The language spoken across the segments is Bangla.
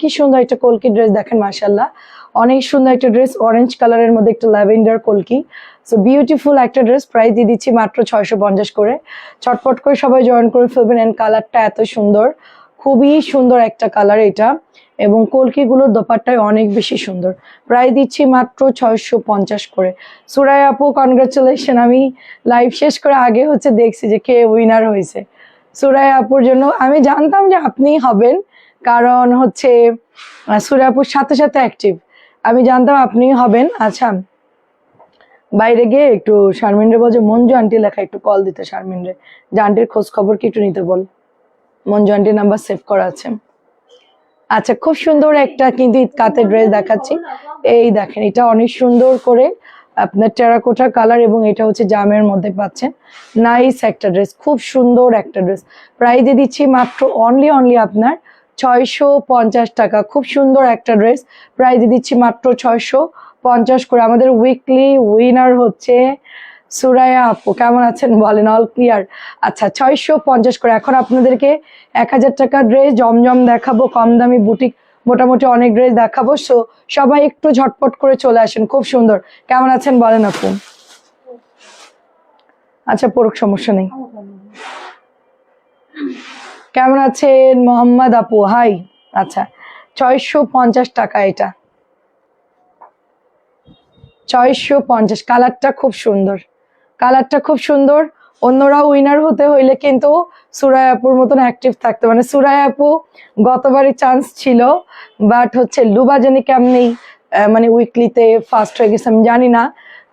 কি সুন্দর একটা কলকি ড্রেস দেখেন মাশাআল্লাহ, অনেক সুন্দর একটা ড্রেস, অরেঞ্জ কালারের মধ্যে একটা ল্যাভেন্ডার কলকি। সো বিউটিফুল একটা ড্রেস, প্রাইস দিয়ে দিচ্ছি মাত্র 650 করে। চটপট করে সবাই জয়েন করে ফেলবেন। এন্ড কালারটা এত সুন্দর, খুবই সুন্দর একটা কালার এটা, এবং কলকিগুলোর দোপাট্টায় অনেক বেশি সুন্দর। প্রাইস দিচ্ছি মাত্র 650 করে। সুরাই আপু কনগ্রাচুলেশন, আমি লাইভ শেষ করে আগে দেখছি যে কে উইনার হয়েছে। সুরাই আপুর জন্য আমি জানতাম যে আপনি হবেন, কারণ সুরাই আপুর সাথে সাথে অ্যাক্টিভ, আমি জানতাম আপনি হবেন। আচ্ছা, বাইরে গিয়ে একটু শারমিন রে বলছে মঞ্জু আন্টি লেখা একটু কল দিতে শারমিন রে, যে আন্টির খোঁজ খবর কি একটু নিতে বল। মঞ্জু আন্টির নাম্বার সেভ করা আছে। আচ্ছা, খুব সুন্দর একটা কিন্তু ঈদ কাতের ড্রেস দেখাচ্ছি। এই দেখেন, এটা অনেক সুন্দর করে আপনার টেরাকোটা কালার, এবং এটা জামের মধ্যে পাচ্ছেন। নাইস একটা ড্রেস, খুব সুন্দর একটা ড্রেস। প্রাইজে দিচ্ছি মাত্র অনলি আপনার 650 টাকা। খুব সুন্দর একটা ড্রেস, প্রাইজে দিচ্ছি মাত্র 650 করে। আমাদের উইকলি উইনার সুরাইয়া আপু, কেমন আছেন বলেন? All clear. আচ্ছা, 650 করে। এখন আপনাদেরকে 1000 টাকার ড্রেস জমজম দেখাবো, কম দামি বুটিক মোটামুটি অনেক ড্রেস দেখাবো। সো সবাই একটু ঝটপট করে চলে আসেন। খুব সুন্দর, কেমন আছেন বলেন আপু? আচ্ছা, পড়ুক, সমস্যা নেই। কেমন আছেন মোহাম্মদ আপু? হাই। আচ্ছা, 650 টাকা এটা, 650। কালারটা খুব সুন্দর, কালারটা খুব সুন্দর। অন্যরা উইনার হতে হইলে কিন্তু সুরাই আপুর মতন অ্যাক্টিভ থাকতে, মানে সুরাই আপু গতবারই চান্স ছিল, বাট লুবা জানি কেমনি মানে উইকলিতে ফার্স্ট হয়ে গেছে, আমি জানি না।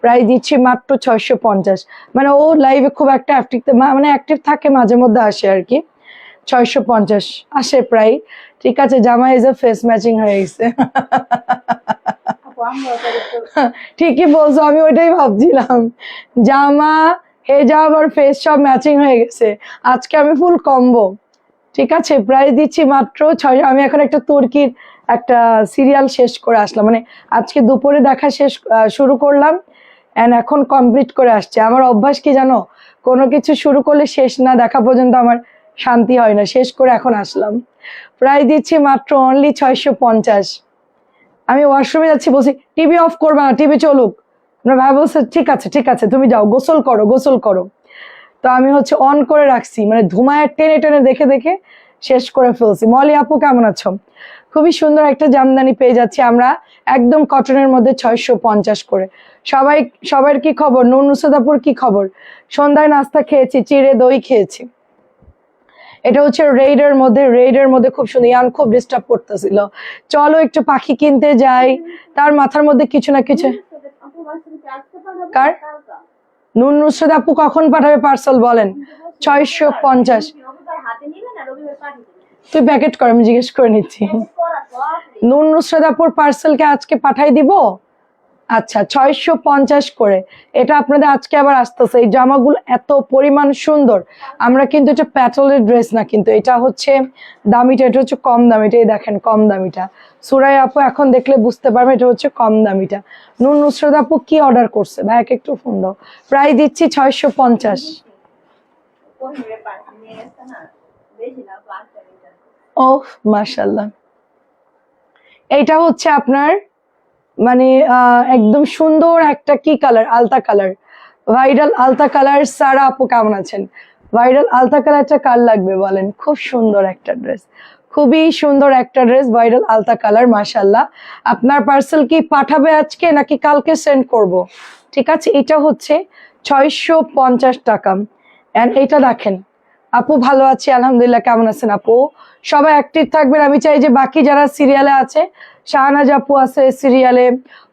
প্রাইস দিচ্ছি মাত্র 650। মানে ও লাইভে খুব একটা অ্যাক্টিভ, মানে অ্যাক্টিভ থাকে, মাঝে মধ্যে আসে আর কি। 650 আসে প্রায়। ঠিক আছে, জামা ইজ ফেস ম্যাচিং হয়ে গেছে। ঠিকই বলছো, আমি ওইটাই ভাবছিলাম, জামা হেজাব আর ফেস সব ম্যাচিং হয়ে গেছে। আজকে আমি ফুল কম্বো। ঠিক আছে, প্রাইস দিচ্ছি মাত্র 6। আমি এখন একটা তুর্কির একটা সিরিয়াল শেষ করে আসলাম, মানে আজকে দুপুরে দেখা শুরু করলাম, এন্ড এখন কমপ্লিট করে আসছে। আমার অভ্যাস কি জানো, কোনো কিছু শুরু করলে শেষ না দেখা পর্যন্ত আমার শান্তি হয় না। শেষ করে এখন আসলাম। প্রাইস দিচ্ছি মাত্র অনলি 650। আমি ওয়াশরুমে যাচ্ছি, বলছি টিভি অফ করবে না, টিভি চলুক। আপনার ভাই বলছে ঠিক আছে ঠিক আছে, তুমি যাও গোসল করো গোসল করো। তো আমি অন করে রাখছি, মানে ধুমায় টেনে টেনে দেখে দেখে শেষ করে ফেলছি। মলি আপু কেমন আছো? খুবই সুন্দর একটা জামদানি পেয়ে যাচ্ছি আমরা, একদম কটনের মধ্যে 650 করে। সবার কি খবর? নুসরাত কি খবর? সন্ধ্যায় নাস্তা খেয়েছি, চিড়ে দই খেয়েছি। এটা রেডের মধ্যে খুব সুন্দর। ইয়ান খুব ডিস্টার্ব করতেছিল, চলো একটু পাখি কিনতে যাই। তার মাথার মধ্যে কিছু না কিছু। কার? নুসরাত আপু কখন পাঠাবে পার্সেল বলেন? 650। তুই প্যাকেট কর, আমি জিজ্ঞেস করে নিচ্ছি। নুসরাত আপুর পার্সেলকে আজকে পাঠাই দিব। আচ্ছা, 650 করে। এটা আপনাদের আজকে আবার আসতেছে। এই জামাগুলো এত পরিমাণ সুন্দর। আমরা কিন্তু এটা প্যাটেলের ড্রেস না, কিন্তু এটা দামিটা, এটা কম দামিটা। এই দেখেন কম দামিটা, সুরাই আপু এখন দেখলে বুঝতে পারবে এটা কম দামিটা। নুসরাত আপু কি অর্ডার করছে? ভাই একটু ফোন দাও। প্রাইস দিচ্ছি 650। ওহ মাশাআল্লাহ, এইটা আপনার মানে একদম সুন্দর একটা কি কালার, আলতা কালার, ভাইরাল আলতা কালার। সারা আপু কেমন আছেন? ভাইরাল আলতা কালারটা কার লাগবে বলেন? খুব সুন্দর একটা ড্রেস, খুবই সুন্দর একটা ড্রেস, ভাইরাল আলতা কালার। মাশাআল্লাহ, আপনার পার্সেল কি পাঠাবে আজকে নাকি কালকে সেন্ড করব? ঠিক আছে, এটা 650 টাকা। এন্ড এটা দেখেন আপু, ভালো আছি আলহামদুলিল্লাহ, কেমন আছেন আপু? সবাই অ্যাক্টিভ থাকবেন। আমি চাই যে বাকি যারা সিরিয়ালে আছে, শাহনাজ আপু আছে সিরিয়ালে,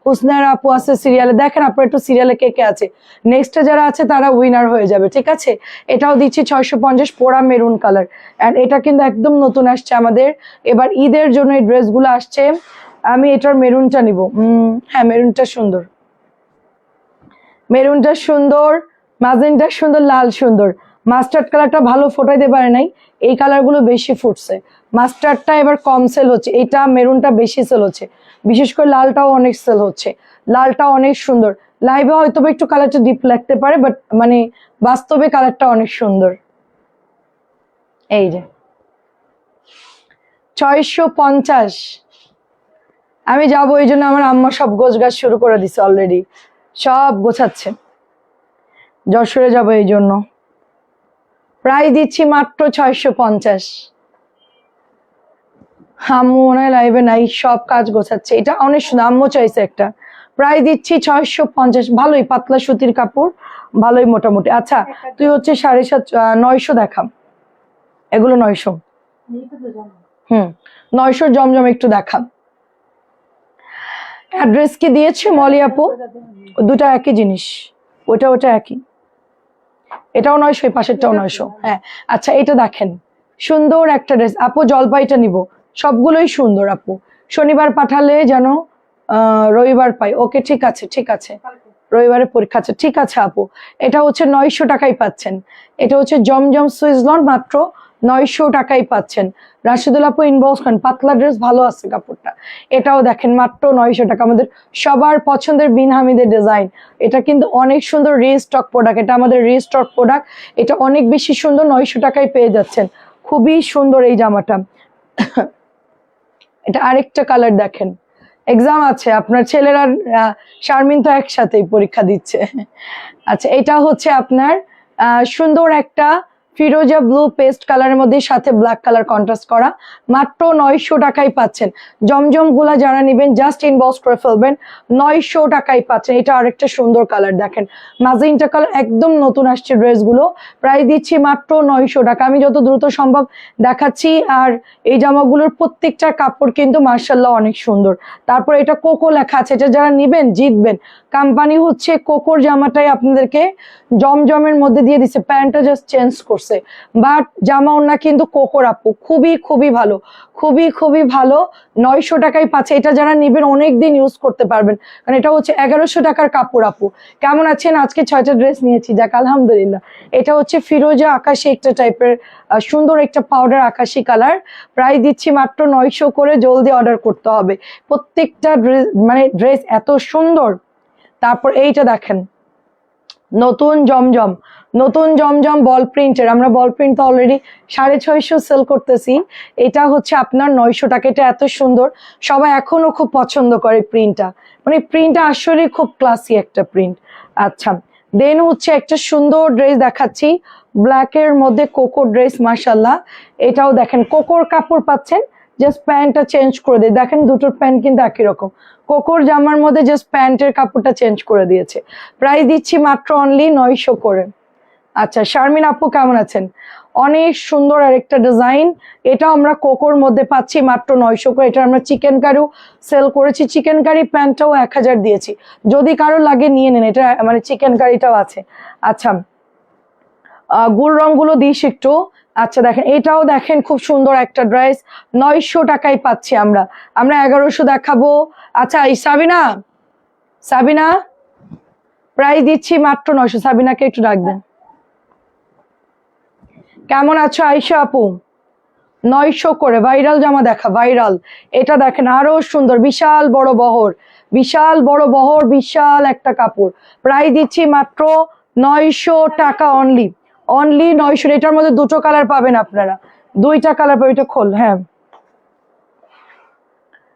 হুসনার আপু আছে সিরিয়ালে, দেখেন আপনার একটু সিরিয়ালে কে কে আছে, নেক্সটে যারা আছে তারা উইনার হয়ে যাবে। ঠিক আছে, এটাও দিচ্ছি 650, পোড়া মেরুন কালার। অ্যান্ড এটা কিন্তু একদম নতুন আসছে আমাদের, এবার ঈদের জন্য এই ড্রেসগুলো আসছে। আমি এটার মেরুনটা নিব। হ্যাঁ, মেরুনটা সুন্দর, মেরুনটা সুন্দর, মাজেন্টা সুন্দর, লাল সুন্দর। মাস্টার্ড কালারটা ভালো ফোটাইতে পারে নাই, এই কালারগুলো বেশি ফুটছে। মাস্টার্ডটা এবার কম সেল হচ্ছে, এটা মেরুনটা বেশি সেল হচ্ছে, বিশেষ করে লালটাও অনেক সেল হচ্ছে। লালটা অনেক সুন্দর, লাইভে হয়তো একটু কালারটা ডিপ লাগতে পারে, বাট মানে বাস্তবে কালারটা অনেক সুন্দর। এই যে 650, আমি যাবো এই জন্য আমার আম্মা সব গোছগাছ শুরু করে দিছে অলরেডি, সব গোছাচ্ছে। যশোরে যাবো এই জন্য। প্রাইস দিচ্ছি মাত্র 650। আম্মু মনে হয় লাইভে নাই, সব কাজ গোছাচ্ছে। এটা অনেক সুন্দর, আম্মু চাইছে একটা। প্রাইস দিচ্ছি 650। ভালোই পাতলা সুতির কাপড়, ভালোই মোটামুটি। আচ্ছা তুই হচ্ছে 950 দেখাম, এগুলো 900। 900 জমজম একটু দেখাম। অ্যাড্রেস কি দিয়েছে মলি আপু? দুটা একই জিনিস, ওটা একই। এটাও 900, পাশেরটাও 900। হ্যাঁ আচ্ছা এটা দেখেন, সুন্দর একটা ড্রেস আপু। জলপাইটা নিব, সবগুলোই সুন্দর আপু। শনিবার পাঠালে যেন রবিবার পাই। ওকে ঠিক আছে ঠিক আছে, রবিবারে পরীক্ষা আছে, ঠিক আছে আপু। এটা হচ্ছে 900 টাকায় পাচ্ছেন। এটা হচ্ছে জমজম সুইজলন, মাত্র 900 টাকায় পাচ্ছেন। রাশিদুল আপু ইনবক্স করেন, পাতলা ড্রেস ভালো আছে কাপড়টা। এটাও দেখেন মাত্র 900 টাকা, আমাদের সবার পছন্দের বিন হামিদের ডিজাইন। এটা কিন্তু অনেক সুন্দর রিস্টক প্রোডাক্ট, এটা আমাদের রিস্টক প্রোডাক্ট। এটা অনেক বেশি সুন্দর, 900 টাকায় পেয়ে যাচ্ছেন। খুবই সুন্দর এই জামাটা। এটা আরেকটা কালার দেখেন। এক্সাম আছে আপনার ছেলের আর শারমিন তো একসাথেই পরীক্ষা দিচ্ছে। আচ্ছা এটা হচ্ছে আপনার সুন্দর একটা ফিরোজা ব্লু পেস্ট কালারের মধ্যে সাথে ব্ল্যাক কালার কন্ট্রাস্ট করা, মাত্র 900 টাকায় পাচ্ছেন। জমজম গুলা যারা নেবেন জাস্ট ইনবক্স করে ফেলবেন, 900 টাকায় পাচ্ছেন। এটা আরেকটা সুন্দর কালার দেখেন, ম্যাজেন্টা কালার, একদম নতুন আসছে ড্রেসগুলো। প্রাইস দিচ্ছি মাত্র 900 টাকা। আমি যত দ্রুত সম্ভব দেখাচ্ছি। আর এই জামাগুলোর প্রত্যেকটা কাপড় কিন্তু মার্শাল্লাহ অনেক সুন্দর। তারপর এটা কোকো লেখা আছে, এটা যারা নিবেন জিতবেন। কোম্পানি হচ্ছে কোকোর জামাটাই আপনাদেরকে জমজমের মধ্যে দিয়ে দিচ্ছে, প্যান্টটা জাস্ট চেঞ্জ করছে, বাট জামা ওড়না কিন্তু কোকোর আপু। খুবই ভালো, খুবই ভালো। 900 টাকায় পাচ্ছে। এটা যারা নিবেন অনেকদিন ইউজ করতে পারবেন, কারণ এটা হচ্ছে 1100 টাকার কাপড় আপু। কেমন আছেন? আজকে 6টা ড্রেস নিয়েছি, যাক আলহামদুলিল্লাহ। এটা হচ্ছে ফিরোজা আকাশি একটা টাইপের সুন্দর একটা পাউডার আকাশি কালার। প্রাইস দিচ্ছি মাত্র 900 করে, জলদি অর্ডার করতে হবে। প্রত্যেকটা ড্রেস মানে ড্রেস এত সুন্দর। তারপর এইটা দেখেন, নতুন জমজম বল প্রিন্টের। আমরা বল প্রিন্ট তো অলরেডি 650 সেল করতেছি, এটা হচ্ছে আপনার 900 টাকা। এটা এত সুন্দর, সবাই এখনো খুব পছন্দ করে প্রিন্টটা, মানে প্রিন্টটা আসলে খুব ক্লাসি একটা প্রিন্ট। আচ্ছা দেন হচ্ছে একটা সুন্দর ড্রেস দেখাচ্ছি, ব্ল্যাকের মধ্যে কোকো ড্রেস, মাশাল্লাহ। এটাও দেখেন কোকোর কাপড় পাচ্ছেন, জাস্ট প্যান্টটা চেঞ্জ করে দিয়ে দেখেন, দুটোর প্যান্ট কিন্তু একই রকম। কোকোর জামার মধ্যে জাস্ট প্যান্টের কাপড়টা চেঞ্জ করে দিয়েছে। প্রাইস দিচ্ছি মাত্র অনলি 900 করে। আচ্ছা শারমিন আপু কেমন আছেন? অনেক সুন্দর আরেকটা ডিজাইন, এটাও আমরা কোকোর মধ্যে পাচ্ছি মাত্র 900 করে। এটা আমরা চিকেন কারিও সেল করেছি, চিকেন কারি প্যান্টটাও 1000 দিয়েছি। যদি কারো লাগে নিয়ে নেন, এটা মানে চিকেন কারিটাও আছে। আচ্ছা গুল রঙগুলো দিস একটু। আচ্ছা দেখেন, এটাও দেখেন খুব সুন্দর একটা ড্রেস, 900 টাকায় পাচ্ছি আমরা 1100 দেখাবো। আচ্ছা এই সাবিনা প্রাইস দিচ্ছি মাত্র 900। সাবিনাকে একটু ডাক দেন। কেমন আছো আয়শা আপু? 900 করে ভাইরাল জামা দেখা, ভাইরাল। এটা দেখেন আরো সুন্দর, বিশাল বড় বহর, বিশাল একটা কাপড়। প্রাইস দিচ্ছি মাত্র 900 টাকা অনলি 900। এটার মধ্যে দুটো কালার পাবেন আপনারা, দুইটা কালার পাবেন। এটা খোল, হ্যাঁ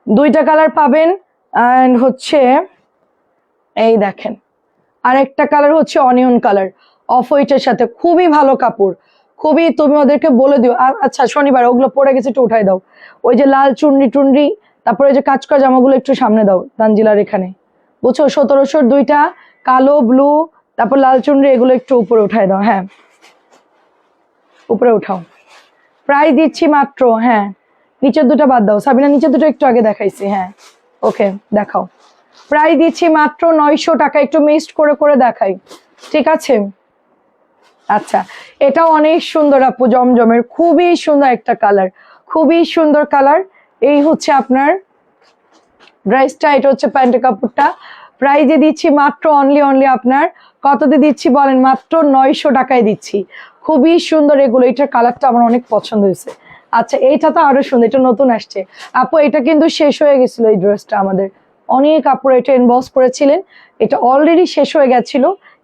দুইটা কালার পাবেন। অ্যান্ড হচ্ছে এই দেখেন আরেকটা কালার হচ্ছে অনিয়ন কালার, অফ হোয়াইটের সাথে। খুবই ভালো কাপড়, খুবই। তুমি ওদেরকে বলে দিও। আচ্ছা শনিবার ওগুলো পরে গেছে, একটু উঠাই দাও। ওই যে লাল চুনরি, তারপরে যে কাজ করা জামাগুলো একটু সামনে দাও তানজিলার এখানে, বুঝছো? 1700 দুইটা, কালো ব্লু, তারপর লাল চুনরি, এগুলো একটু উপরে উঠাই দাও। হ্যাঁ উপরে উঠাও। প্রাইস দিচ্ছি মাত্র, হ্যাঁ নিচের দুটো বাদ দাও সাবিনা, নিচের দুটো একটু আগে দেখাইছি। হ্যাঁ ওকে দেখাও। প্রাইস দিচ্ছি মাত্র 900 টাকা। একটু মিক্সড করে দেখাই, ঠিক আছে? আচ্ছা এটাও অনেক সুন্দর আপু, জমজমের খুবই সুন্দর একটা কালার, খুবই সুন্দর কালার। এই হচ্ছে আপনার ড্রেসটা, এটা হচ্ছে প্যান্টের কাপড়টা। প্রাইজে দিচ্ছি মাত্র অনলি আপনার কততে দিচ্ছি বলেন? মাত্র 900 টাকায় দিচ্ছি। খুবই সুন্দর এগুলো, এটার কালারটা আমার অনেক পছন্দ হয়েছে। আচ্ছা এইটা তো আরো সুন্দর, এটা নতুন আসছে আপু। এটা কিন্তু শেষ হয়ে গেছিল এই ড্রেসটা, আমাদের অনেক কাপড় এটা ইনবক্স করেছিলেন, এটা অলরেডি শেষ হয়ে গেছিল।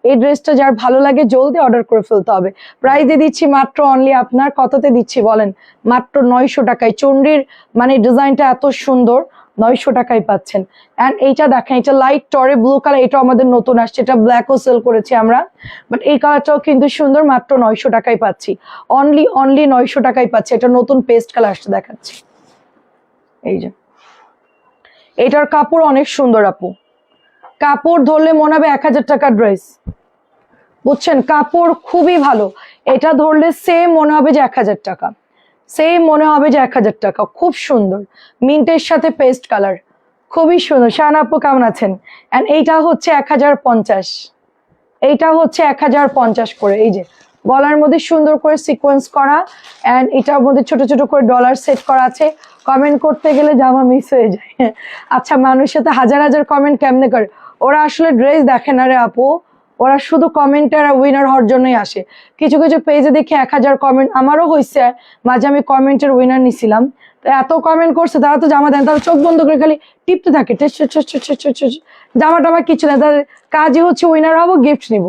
এই ড্রেসটা যার ভালো লাগে জলদি অর্ডার করে ফেলতে হবে। প্রাইজে দিচ্ছি মাত্র অনলি আপনার কততে দিচ্ছি বলেন? মাত্র 900 টাকায়। চুনরির মানে ডিজাইনটা এত সুন্দর, 900 টাকায় পাচ্ছেন। অ্যান্ড এইটা দেখেন, এটা লাইট টরে ব্লু কালার, এটা আমাদের নতুন আসছে, এটা ব্ল্যাকও সেল করেছি আমরা, বাট এই কালারটাও কিন্তু সুন্দর, মাত্র 900 টাকায় পাচ্ছি। অনলি 900 টাকায় পাচ্ছি। এটা নতুন পেস্ট কালার আসছে, দেখাচ্ছি। এই যে এটার কাপড় অনেক সুন্দর আপু, কাপড় ধরলে মনে হবে 1000 টাকার ড্রেস, বুঝছেন? কাপড় খুবই ভালো, এটা ধরলে সেম মনে হবে যে 1000 টাকা, সেম মনে হবে যে 1000 টাকা। খুব সুন্দর, মিন্টের সাথে পেস্ট কালার, খুবই সুন্দর। শাহানা আপু কেমন আছেন? অ্যান্ড এইটা হচ্ছে 1050, এইটা হচ্ছে 1050 করে। এই যে গলার মধ্যে সুন্দর করে সিকোয়েন্স করা, অ্যান্ড এটার মধ্যে ছোট ছোট করে ডলার সেট করা আছে। কমেন্ট করতে গেলে জামা মিস হয়ে যায়। আচ্ছা, মানুষের সাথে হাজার হাজার কমেন্ট কেমনে করে? ওরা আসলে ড্রেস দেখে না রে আপু, ওরা শুধু কমেন্টার উইনার হওয়ার জন্যই আসে। কিছু কিছু পেজে দেখি 1000 কমেন্ট, আমারও হয়েছে মাঝে, আমি কমেন্টের উইনার নিছিলাম, তো এত কমেন্ট করছে, তারা তো জামা দেন, তারা চোখ বন্ধ করে খালি টিপতে থাকে, জামা টামা কিছু না, তাদের কাজই হচ্ছে উইনার হবো, গিফট নিব,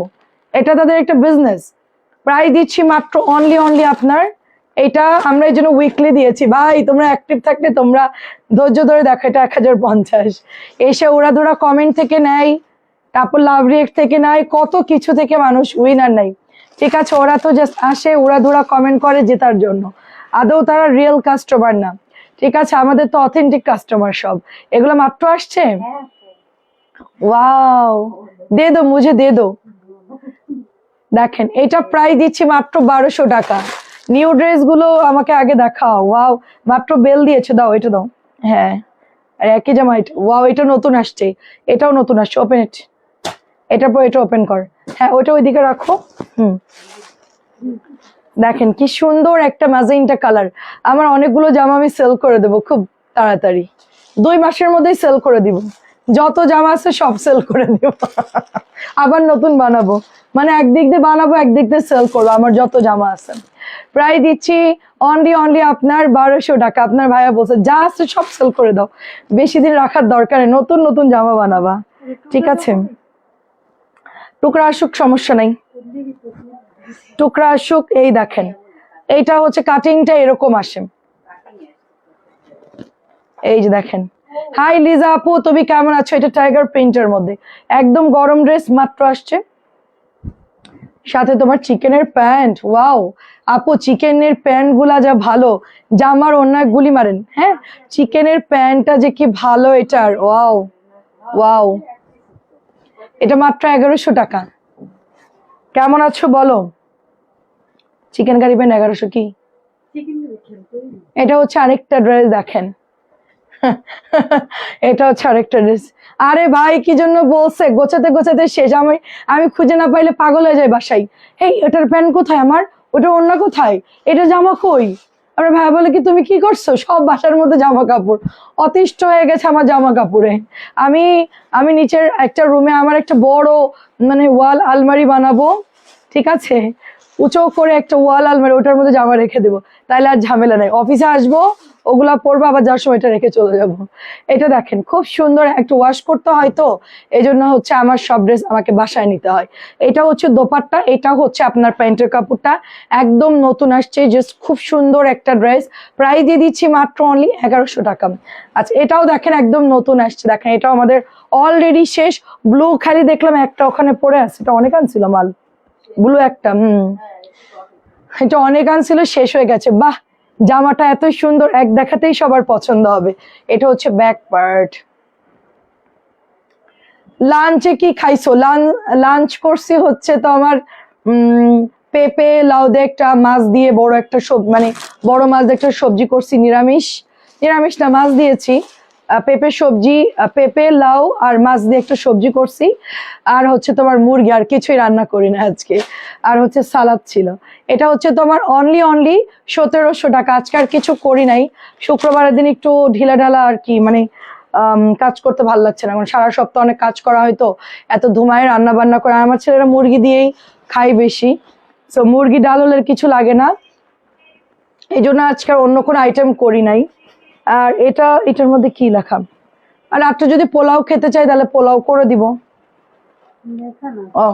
এটা তাদের একটা বিজনেস। প্রাইস দিচ্ছি মাত্র অনলি আপনার, এটা আমরা এই জন্য উইকলি দিয়েছি ভাই, তোমরা অ্যাক্টিভ থাকলে তোমরা ধৈর্য ধরে দেখো, এটা 1050। এসে ওরা কমেন্ট থেকে নেয়, তারপর লাভ রিয়েক্ট থেকে নেয়, কত কিছু থেকে মানুষ উইনার নেয়, ঠিক আছে? ওরা তো জাস্ট আসে উড়াধুরা কমেন্ট করে জেতার জন্য, আদৌ তারা রিয়েল কাস্টমার না, ঠিক আছে? আমাদের তো অথেন্টিক কাস্টমার সব। এগুলো মাত্র আসছে, ওয়াও, দে দো মুঝে দে দো। দেখেন এটা প্রাইস দিচ্ছি মাত্র 1200 টাকা। নিউ ড্রেস গুলো আমাকে আগে দেখাও। ওয়াও, মাত্র বেল দিয়েছে, দাও এটা দাও। হ্যাঁ, আর একই জামা এটা, ওয়াও, এটা নতুন আসছে, এটাও নতুন আসছে, ওপেন ইট, এটার পর এটা ওপেন কর। হ্যাঁ, ওইটা ওইদিকে রাখো। দেখেন কি সুন্দর একটা ম্যাজেন্টা কালার। আমার অনেকগুলো জামা আমি সেল করে দেবো খুব তাড়াতাড়ি, 2 মাসের মধ্যেই সেল করে দিব, যত জামা আছে সব সেল করে দিব। আবার নতুন বানাবো, মানে একদিক দিয়ে বানাবো, একদিক দিয়ে সেল করবো আমার যত জামা আছে। প্রায় দিচ্ছি অনলি আপনার 1200 টাকা। আপনার ভাইয়া বলছে যা আছে সব সেল করে দাও, বেশি দিন রাখার দরকার নেই, নতুন নতুন জামা বানাবা, ঠিক আছে? টুকরা আসুক, সমস্যা নাই, টুকরা আসুক। এই দেখেন, এইটা হচ্ছে কাটিংটা এরকম আসে, এই যে দেখেন। হাই লিজা আপু, তুমি কেমন আছো? এটা টাইগার প্রিন্টের মধ্যে একদম গরম ড্রেস, মাত্র আসছে, সাথে তোমার চিকেনের প্যান্ট। ওয়াও আপু, চিকেনের প্যান্ট গুলা যা ভালো, জামার অন্য গুলি মারেন। হ্যাঁ, চিকেনের প্যান্টটা যে কি ভালো এটার, ওয়াও ওয়াও। এটা মাত্র 1100 টাকা। কেমন আছো বলো? চিকেন কারি প্যান্ট 1100 কি? এটা হচ্ছে আরেকটা ড্রেস, দেখেন। এটা হচ্ছে আরেকটা ড্রেস। আরে ভাই, কি জন্য বলছে গোছাতে গোছাতে শেষ, আমি খুঁজে না পাইলে পাগল হয়ে যায় বাসায়। এই এটার প্যান্ট কোথায় আমার, ওটা অন্য কোথায়, এটা জামা কই? আমার ভাই বলে কি তুমি কি করছো, সব বাসার মধ্যে জামা কাপড়, অতিষ্ঠ হয়ে গেছে আমার জামা কাপড়ে। আমি আমি নিচের একটা রুমে আমার একটা বড় মানে ওয়াল আলমারি বানাবো, ঠিক আছে? উঁচু করে একটা ওয়াল আলমারি, ওটার মধ্যে জামা রেখে দেবো, তাইলে আর ঝামেলা নাই। অফিসে আসবো, ওগুলা পরবো, আবার যাওয়ার সময় এটা রেখে চলে যাব। এটা দেখেন খুব সুন্দর, একটু ওয়াশ করতে হয় তো, এই জন্য হচ্ছে আমার সব ড্রেস আমাকে বাসায় নিতে হয়। এটা হচ্ছে দোপাট্টা, এটা হচ্ছে আপনার প্যান্টের কাপড়টা, একদম নতুন আসছে, জাস্ট খুব সুন্দর একটা ড্রেস। প্রাইস দিয়ে দিচ্ছি মাত্র অনলি 1100 টাকা। আচ্ছা, এটাও দেখেন একদম নতুন আসছে, দেখেন এটাও আমাদের অলরেডি শেষ। ব্লু খালি দেখলাম একটা ওখানে পড়ে আছে, এটা অনেক আনছিল মাল, ব্লু একটা, এটা অনেক আনছিল, শেষ হয়ে গেছে। বাহ, জামাটা এত সুন্দর, এক দেখাতেই সবার পছন্দ হবে। এটা হচ্ছে ব্যাক পার্ট। লাঞ্চে কি খাইছো? লাঞ্চ করছি হচ্ছে তো আমার পেঁপে লাউ দিয়ে একটা মাছ দিয়ে বড় একটা মানে বড় মাছ দিয়ে একটা সবজি করছি, নিরামিষ না, মাছ দিয়েছি, পেঁপে সবজি, পেঁপে লাউ আর মাছ দিয়ে একটা সবজি করছি, আর হচ্ছে তোমার মুরগি, আর কিছুই রান্না করি না আজকে, আর হচ্ছে সালাদ ছিল। এটা হচ্ছে তোমার অনলি 1700 টাকা। আজকে আর কিছু করি নাই, শুক্রবারের দিন একটু ঢিলা ঢালা আর কি, মানে কাজ করতে ভালো লাগছে না, কারণ সারা সপ্তাহ অনেক কাজ করা হয়তো, এত ধুমায় রান্না বান্না করে। আমার ছেলেরা মুরগি দিয়েই খাই বেশি, তো মুরগি ডাল হলে কিছু লাগে না, এই জন্য আজকে অন্য কোনো আইটেম করি নাই। আর এটার মধ্যে কি লেখা? আর রাত্রে যদি পোলাও খেতে চাই তাহলে পোলাও করে দিব। ও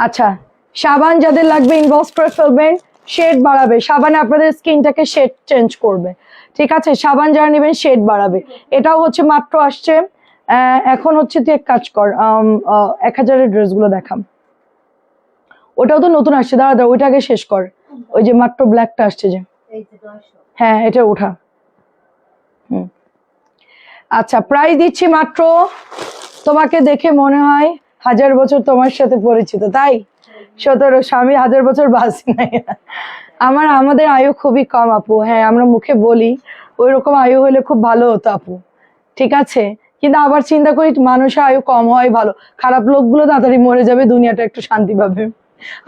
আচ্ছা, সাবান যাদের লাগবে ইনবক্স করে ফেলবেন, শেড বাড়াবে, সাবানে আপনাদের স্কিনটাকে শেড চেঞ্জ করবে, ঠিক আছে, সাবান যারা নেবেন শেড বাড়াবে। এটাও হচ্ছে মাত্র আসছে, এখন হচ্ছে তুই এক কাজ কর, 1000-এর ড্রেসগুলো দেখাম। ওটাও তো নতুন আসছে, দাঁড়া দাঁড়া ওইটা আগে শেষ কর। ওই যে মাত্র ব্ল্যাকটা আসছে যে, হ্যাঁ এটা ওঠা। আচ্ছা, প্রাইস দিচ্ছি মাত্র, তোমাকে দেখে মনে হয় 1000 বছর তোমার সাথে পরিচিত, তাই 1700। আমি 1000 বছর বাঁচি নাই। আমাদের আয়ু খুবই কম আপু। হ্যাঁ, আমরা মুখে বলি ওই রকম আয়ু হলে খুব ভালো হতো আপু, ঠিক আছে, কিন্তু আবার চিন্তা করি মানুষের আয়ু কম হয় ভালো, খারাপ লোকগুলো তাড়াতাড়ি মরে যাবে, দুনিয়াটা একটু শান্তি পাবে,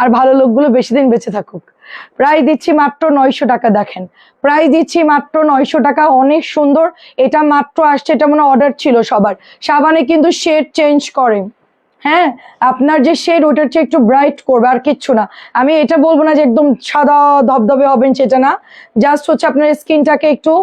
আর ভালো লোকগুলো বেশি দিন বেঁচে থাকুক। প্রাইস দিচ্ছি মাত্র 900 টাকা। দেখেন প্রাইস দিচ্ছি মাত্র 900 টাকা, অনেক সুন্দর। এটা মাত্র আসছে, এটা মানে অর্ডার ছিল সবার। সাবানে কিন্তু শেড চেঞ্জ করে, হ্যাঁ, আপনার যে শেড ওটার চেয়ে একটু ব্রাইট করবে, আর কিচ্ছু না। আমি এটা বলবো না যে একদম সাদা ধবধবে হবেন, সেটা না, জাস্ট হচ্ছে আপনার স্কিনটাকে একটু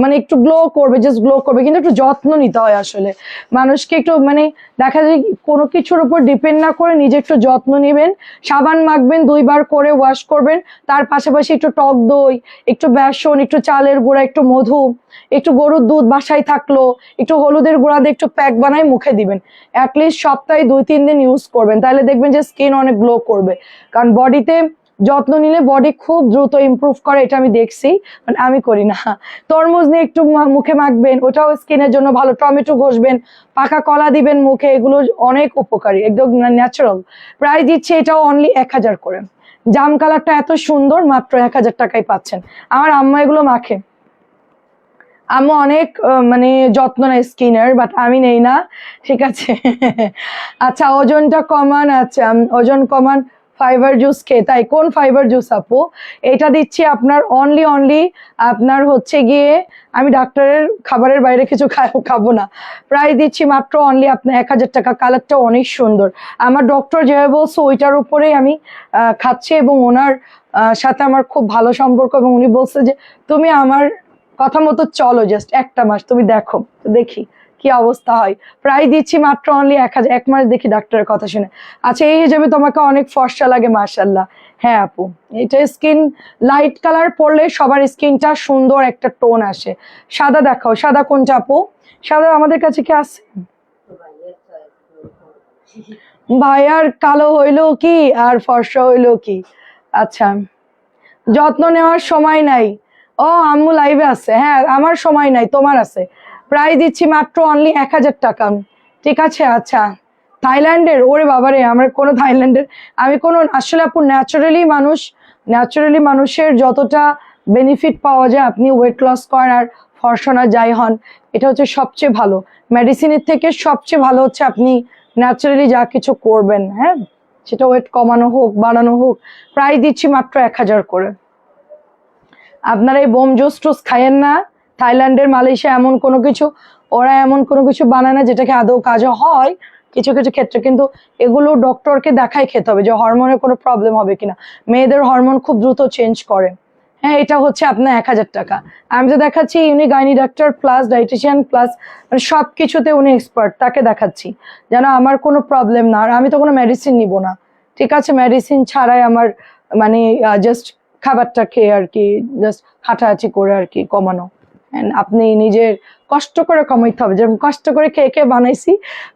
মানে একটু গ্লো করবে, জাস্ট গ্লো করবে, কিন্তু একটু যত্ন নিতে হয় আসলে মানুষকে একটু, মানে দেখা যায় কোনো কিছুর উপর ডিপেন্ড না করে নিজে একটু যত্ন নেবেন। সাবান মাখবেন, 2 বার করে ওয়াশ করবেন, তার পাশাপাশি একটু টক দই, একটু বেসন, একটু চালের গুঁড়া, একটু মধু, একটু গরুর দুধ বাসায় থাকলো, একটু হলুদের গুঁড়া দিয়ে একটু প্যাক বানায় মুখে দিবেন। অ্যাটলিস্ট সপ্তাহে 2-3 দিন ইউজ করবেন, তাহলে দেখবেন যে স্কিন অনেক গ্লো করবে। কারণ বডিতে যত্ন নিলে বডি খুব দ্রুত ইমপ্রুভ করে, এটা আমি দেখছি, মানে আমি করি না। তরমুজ নিয়ে একটু মুখে মাখবেন, ওটাও স্কিনের জন্য ভালো। টমেটো ঘষবেন, পাকা কলা দিবেন মুখে, এগুলো অনেক উপকারী, একদম ন্যাচারাল। প্রাইস দিচ্ছে এটাও অনলি 1000 করে। জাম কালারটা এত সুন্দর, মাত্র 1000 টাকায় পাচ্ছেন। আমার আম্মা এগুলো মাখে, আম্মু অনেক মানে যত্ন নেয় স্কিনের, বাট আমি নেই না, ঠিক আছে। আচ্ছা, ওজনটা কমান। আচ্ছা, ওজন কমান ফাইবার জুস খেয়ে, তাই কোন ফাইবার জুস আপু? এটা দিচ্ছি আপনার অনলি আপনার হচ্ছে গিয়ে, আমি ডাক্তারের খাবারের বাইরে কিছু খাবো না। প্রাইস দিচ্ছি মাত্র অনলি আপনার 1000 টাকা। কালারটা অনেক সুন্দর, আমার ডক্টর যেভাবে বলছে ওইটার উপরেই আমি খাচ্ছি, এবং ওনার সাথে আমার খুব ভালো সম্পর্ক, এবং উনি বলছে যে তুমি আমার কথা মতো চলো, জাস্ট 1 মাস তুমি দেখো, দেখি কি অবস্থা হয়। প্রাইস দিচ্ছি মাত্র অনলি 1000, 1 মাস দেখি ডাক্তারের কথা শুনে। আচ্ছা, এই হিসাবে তোমাকে অনেক ফর্সা লাগে, মাশাআল্লাহ। হ্যাঁ আপু, এটা স্কিন লাইট কালার পরলে সবার স্কিনটা সুন্দর একটা টোন আসে। সাদা দেখাও, সাদা কোনটা আপু? সাদা আমাদের কাছে কি আছে? ভাইয়ার কালো হইলো কি আর ফর্সা হইলো কি? আচ্ছা, যত্ন নেওয়ার সময় নাই। ও আম্মু লাইভে আছে, হ্যাঁ আমার সময় নাই, তোমার আছে। প্রাইস দিচ্ছি মাত্র অনলি 1000 টাকা, ঠিক আছে। আচ্ছা, থাইল্যান্ডের, ওরে বাবারে, আমরা কোনো থাইল্যান্ডের, আমি কোনো, আসলে আপু ন্যাচারালি মানুষের যতটা বেনিফিট পাওয়া যায়, আপনি ওয়েট লস করেন আর ফর্সনা যাই হন, এটা হচ্ছে সবচেয়ে ভালো। মেডিসিনের থেকে সবচেয়ে ভালো হচ্ছে আপনি ন্যাচারালি যা কিছু করবেন, হ্যাঁ, সেটা ওয়েট কমানো হোক বাড়ানো হোক। প্রাইস দিচ্ছি মাত্র 1000 করে। আপনারা এই বোম জুস টুস খাইয়েন না, থাইল্যান্ডের মালয়েশিয়া এমন কোনো কিছু, ওরা এমন কোনো কিছু বানায় না যেটাকে আদৌ কাজও হয় কিছু কিছু ক্ষেত্রে, কিন্তু এগুলো ডক্টরকে দেখাই খেতে হবে যে হরমোনের কোনো প্রবলেম হবে কিনা। মেয়েদের হরমোন খুব দ্রুত চেঞ্জ করে। হ্যাঁ, এটা হচ্ছে আপনার 1000 টাকা। আমি তো দেখাচ্ছি উনি gynae doctor plus dietitian plus, মানে সব কিছুতে উনি এক্সপার্ট, তাকে দেখাচ্ছি যেন আমার কোনো প্রবলেম না। আর আমি তো কোনো মেডিসিন নিব না, ঠিক আছে, মেডিসিন ছাড়াই আমার মানে জাস্ট খাবারটা খেয়ে আর কি, জাস্ট হাঁটাহাঁটি করে আর কি কমানো। আপনি নিজের কষ্ট করে কমাইতে হবে, যেরকম কষ্ট করে খেয়ে খেয়ে বানাইছি,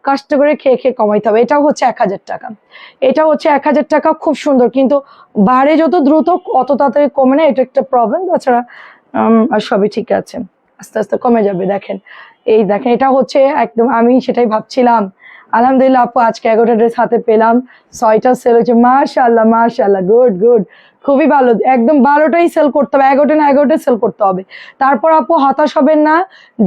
কষ্ট করে খেয়ে খেয়ে কমাইতে হবে। এটাও হচ্ছে 1000 টাকা, এটা হচ্ছে 1000 টাকা, খুব সুন্দর, কিন্তু বাড়ে যত দ্রুত অত তাড়াতাড়ি কমে না, এটা একটা প্রবলেম। তাছাড়া আর সবই ঠিক আছে, আস্তে আস্তে কমে যাবে। দেখেন, এই দেখেন, এটা হচ্ছে একদম, আমি সেটাই ভাবছিলাম। আলহামদুলিল্লাহ আপু, আজকে 11টা ড্রেস হাতে পেলাম, 6টা সেল হয়েছে, মাশাআল্লাহ মাশাআল্লাহ, গুড গুড, খুবই ভালো। একদম 12টাই সেল করতে হবে, 11টা না 11টা সেল করতে হবে। তারপর আপু হতাশ হবেন না,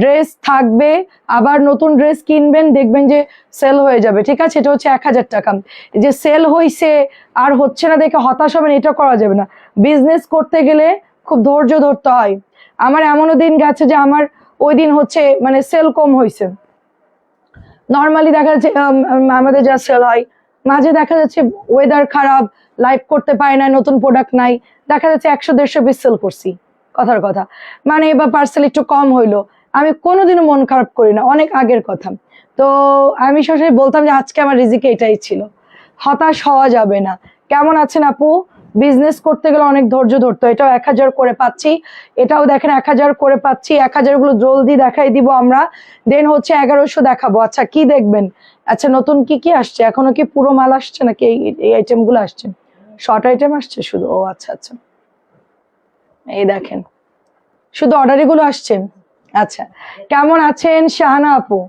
ড্রেস থাকবে, আবার নতুন ড্রেস কিনবেন, দেখবেন যে সেল হয়ে যাবে, ঠিক আছে। এটা হচ্ছে 1000 টাকা। যে সেল হয়েছে আর হচ্ছে না দেখে হতাশ হবেন, এটা করা যাবে না। বিজনেস করতে গেলে খুব ধৈর্য ধরতে হয়। আমার এমনও দিন গেছে যে আমার ওই দিন হচ্ছে মানে সেল কম হয়েছে, নর্মালি দেখা যাচ্ছে আমাদের যা সেল হয়, মাঝে দেখা যাচ্ছে ওয়েদার খারাপ, লাইভ করতে পারি না, নতুন প্রোডাক্ট নাই, দেখা যাচ্ছে 100-150 পিস সেল করছি, কথার কথা, মানে এবার পার্সেল একটু কম হইলো, আমি কোনোদিনও মন খারাপ করি না, অনেক আগের কথা। তো আমি সরাসরি বলতাম যে আজকে আমার রিজিকে এটাই ছিল, হতাশ হওয়া যাবে না। কেমন আছেন আপু? বিজনেস করতে গেলে অনেক ধৈর্য ধরতো। এটাও 1000 করে পাচ্ছি, এটাও দেখেন 1000 করে পাচ্ছি। 1000 গুলো জলদি দেখাই দিব আমরা, দেন হচ্ছে 1100 দেখাবো। আচ্ছা কি দেখবেন? আচ্ছা নতুন কি কি আসছে? এখনো কি পুরো মাল আসছে নাকি এই আইটেম গুলো আসছে? শর্ট আইটেম আসছে শুধু? ও আচ্ছা আচ্ছা, এই দেখেন শুধু অর্ডারি গুলো আসছে। আচ্ছা কেমন আছেন শাহানা আপু?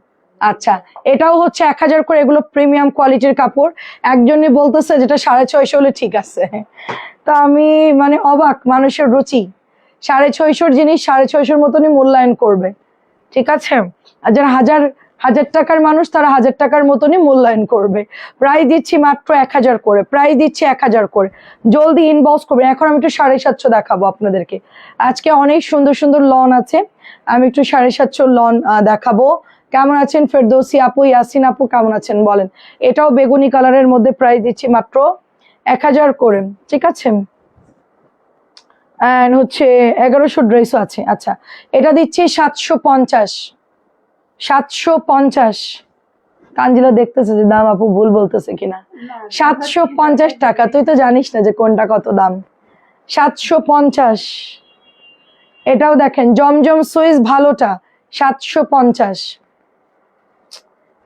আচ্ছা এটাও হচ্ছে 1000 করে, এগুলো প্রিমিয়াম কোয়ালিটির কাপড়। একজনই বলতেছে যেটা 650 হলে ঠিক আছে। তা আমি মানে অবাক, মানুষের রুচি 650 জিনিস 650 মতনই মূল্যায়ন করবে, ঠিক আছে? আর যারা হাজার হাজার টাকার মানুষ তারা 1000 টাকার মতনই মূল্যায়ন করবে। প্রাইস দিচ্ছি মাত্র 1000 করে, প্রাইস দিচ্ছি 1000 করে। জলদি ইনবক্স করবেন। এখন আমি একটু 750 দেখাবো আপনাদেরকে। আজকে অনেক সুন্দর সুন্দর লন আছে, আমি একটু 750 লন দেখাবো। কেমন আছেন ফেরদৌসি আপু, ইয়াসিন আপু কেমন আছেন বলেন? এটাও বেগুনি কালারের মধ্যে, প্রাইস দিচ্ছি মাত্র 1000 করে, ঠিক আছে? এন্ড হচ্ছে 1100 ড্রেসও আছে। আচ্ছা এটা দিচ্ছি 750, 750। তানজিলা দেখতেছে যে দাম আপু ভুল বলতেছে কিনা। 750 টাকা, তুই তো জানিস না যে কোনটা কত দাম। 750। এটাও দেখেন জমজম সুইস ভালোটা 750।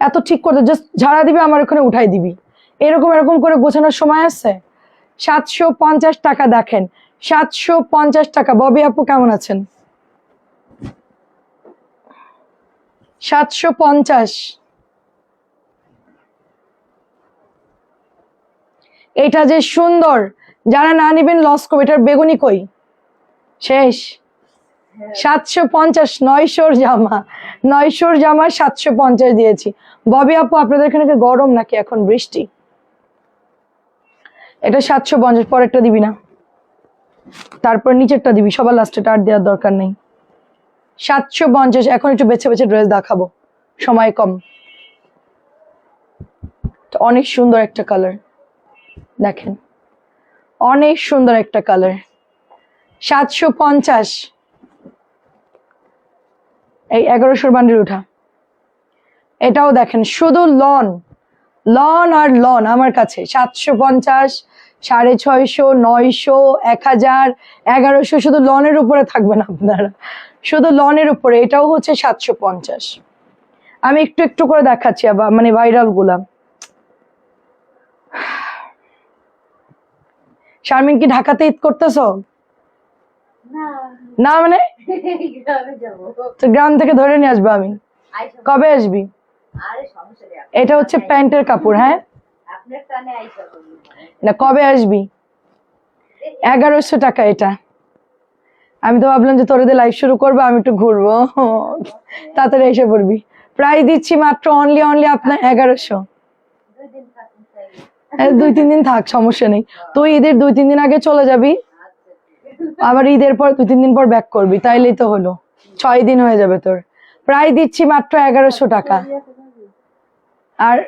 এত ঠিক করতে জাস্ট ঝাড়া দিবি আমার ওখানে উঠাই দিবি, এরকম এরকম করে গোছানোর সময় আছে? 750 টাকা দেখেন, 750 টাকা। ববি আপু কেমন আছেন? 750। এটা যে সুন্দর, যারা না নিবেন লস করবে। এটার বেগুনি কই? শেষ। 750, 900 জামা, 900 জামা 750 দিয়েছি। ববি আপু আপনাদের এখানে কি গরম নাকি এখন বৃষ্টি? এটা 750, পরেরটা দিবি না, তারপর নিচেরটা দিবি, সবার লাস্টে আর দেওয়ার দরকার নেই। 750। এখন একটু বেছে বেছে ড্রেস দেখাবো, সময় কম। অনেক সুন্দর একটা কালার দেখেন, অনেক সুন্দর একটা কালার। 750। এই 1100 বান্ডিল উঠা। এটাও দেখেন শুধু লন, লন আর লন আমার কাছে। 750, 650, 900, 1000, 1100, শুধু লনের উপরে থাকবেন আপনারা, শুধু লনের উপরে। এটাও হচ্ছে 750। আমি একটু একটু করে দেখাচ্ছি আবার, মানে ভাইরাল গুলা। শারমিন কি ঢাকাতে ঈদ করতেছো? না মানে তো গ্রাম থেকে ধরে নিয়ে আসবো আমি। কবে আসবি? এটা হচ্ছে প্যান্টের কাপড়, হ্যাঁ না কবে আসবি? 1100 টাকা এটা। আমি তো ভাবলাম যে তোর লাইভ শুরু করবো, আমি একটু ঘুরবো, তাড়াতাড়ি এসে পড়বি। প্রাইস দিচ্ছি মাত্র অনলি আপনার 1100। 2-3 দিন থাক, সমস্যা নেই। তুই ঈদের 2-3 দিন আগে চলে যাবি, আবার ঈদের পর 2-3 দিন পর ব্যাক করবি, তাইলেই তো হলো, 6 দিন হয়ে যাবে তোর। প্রাইস দিচ্ছি মাত্র 1100 টাকা। আর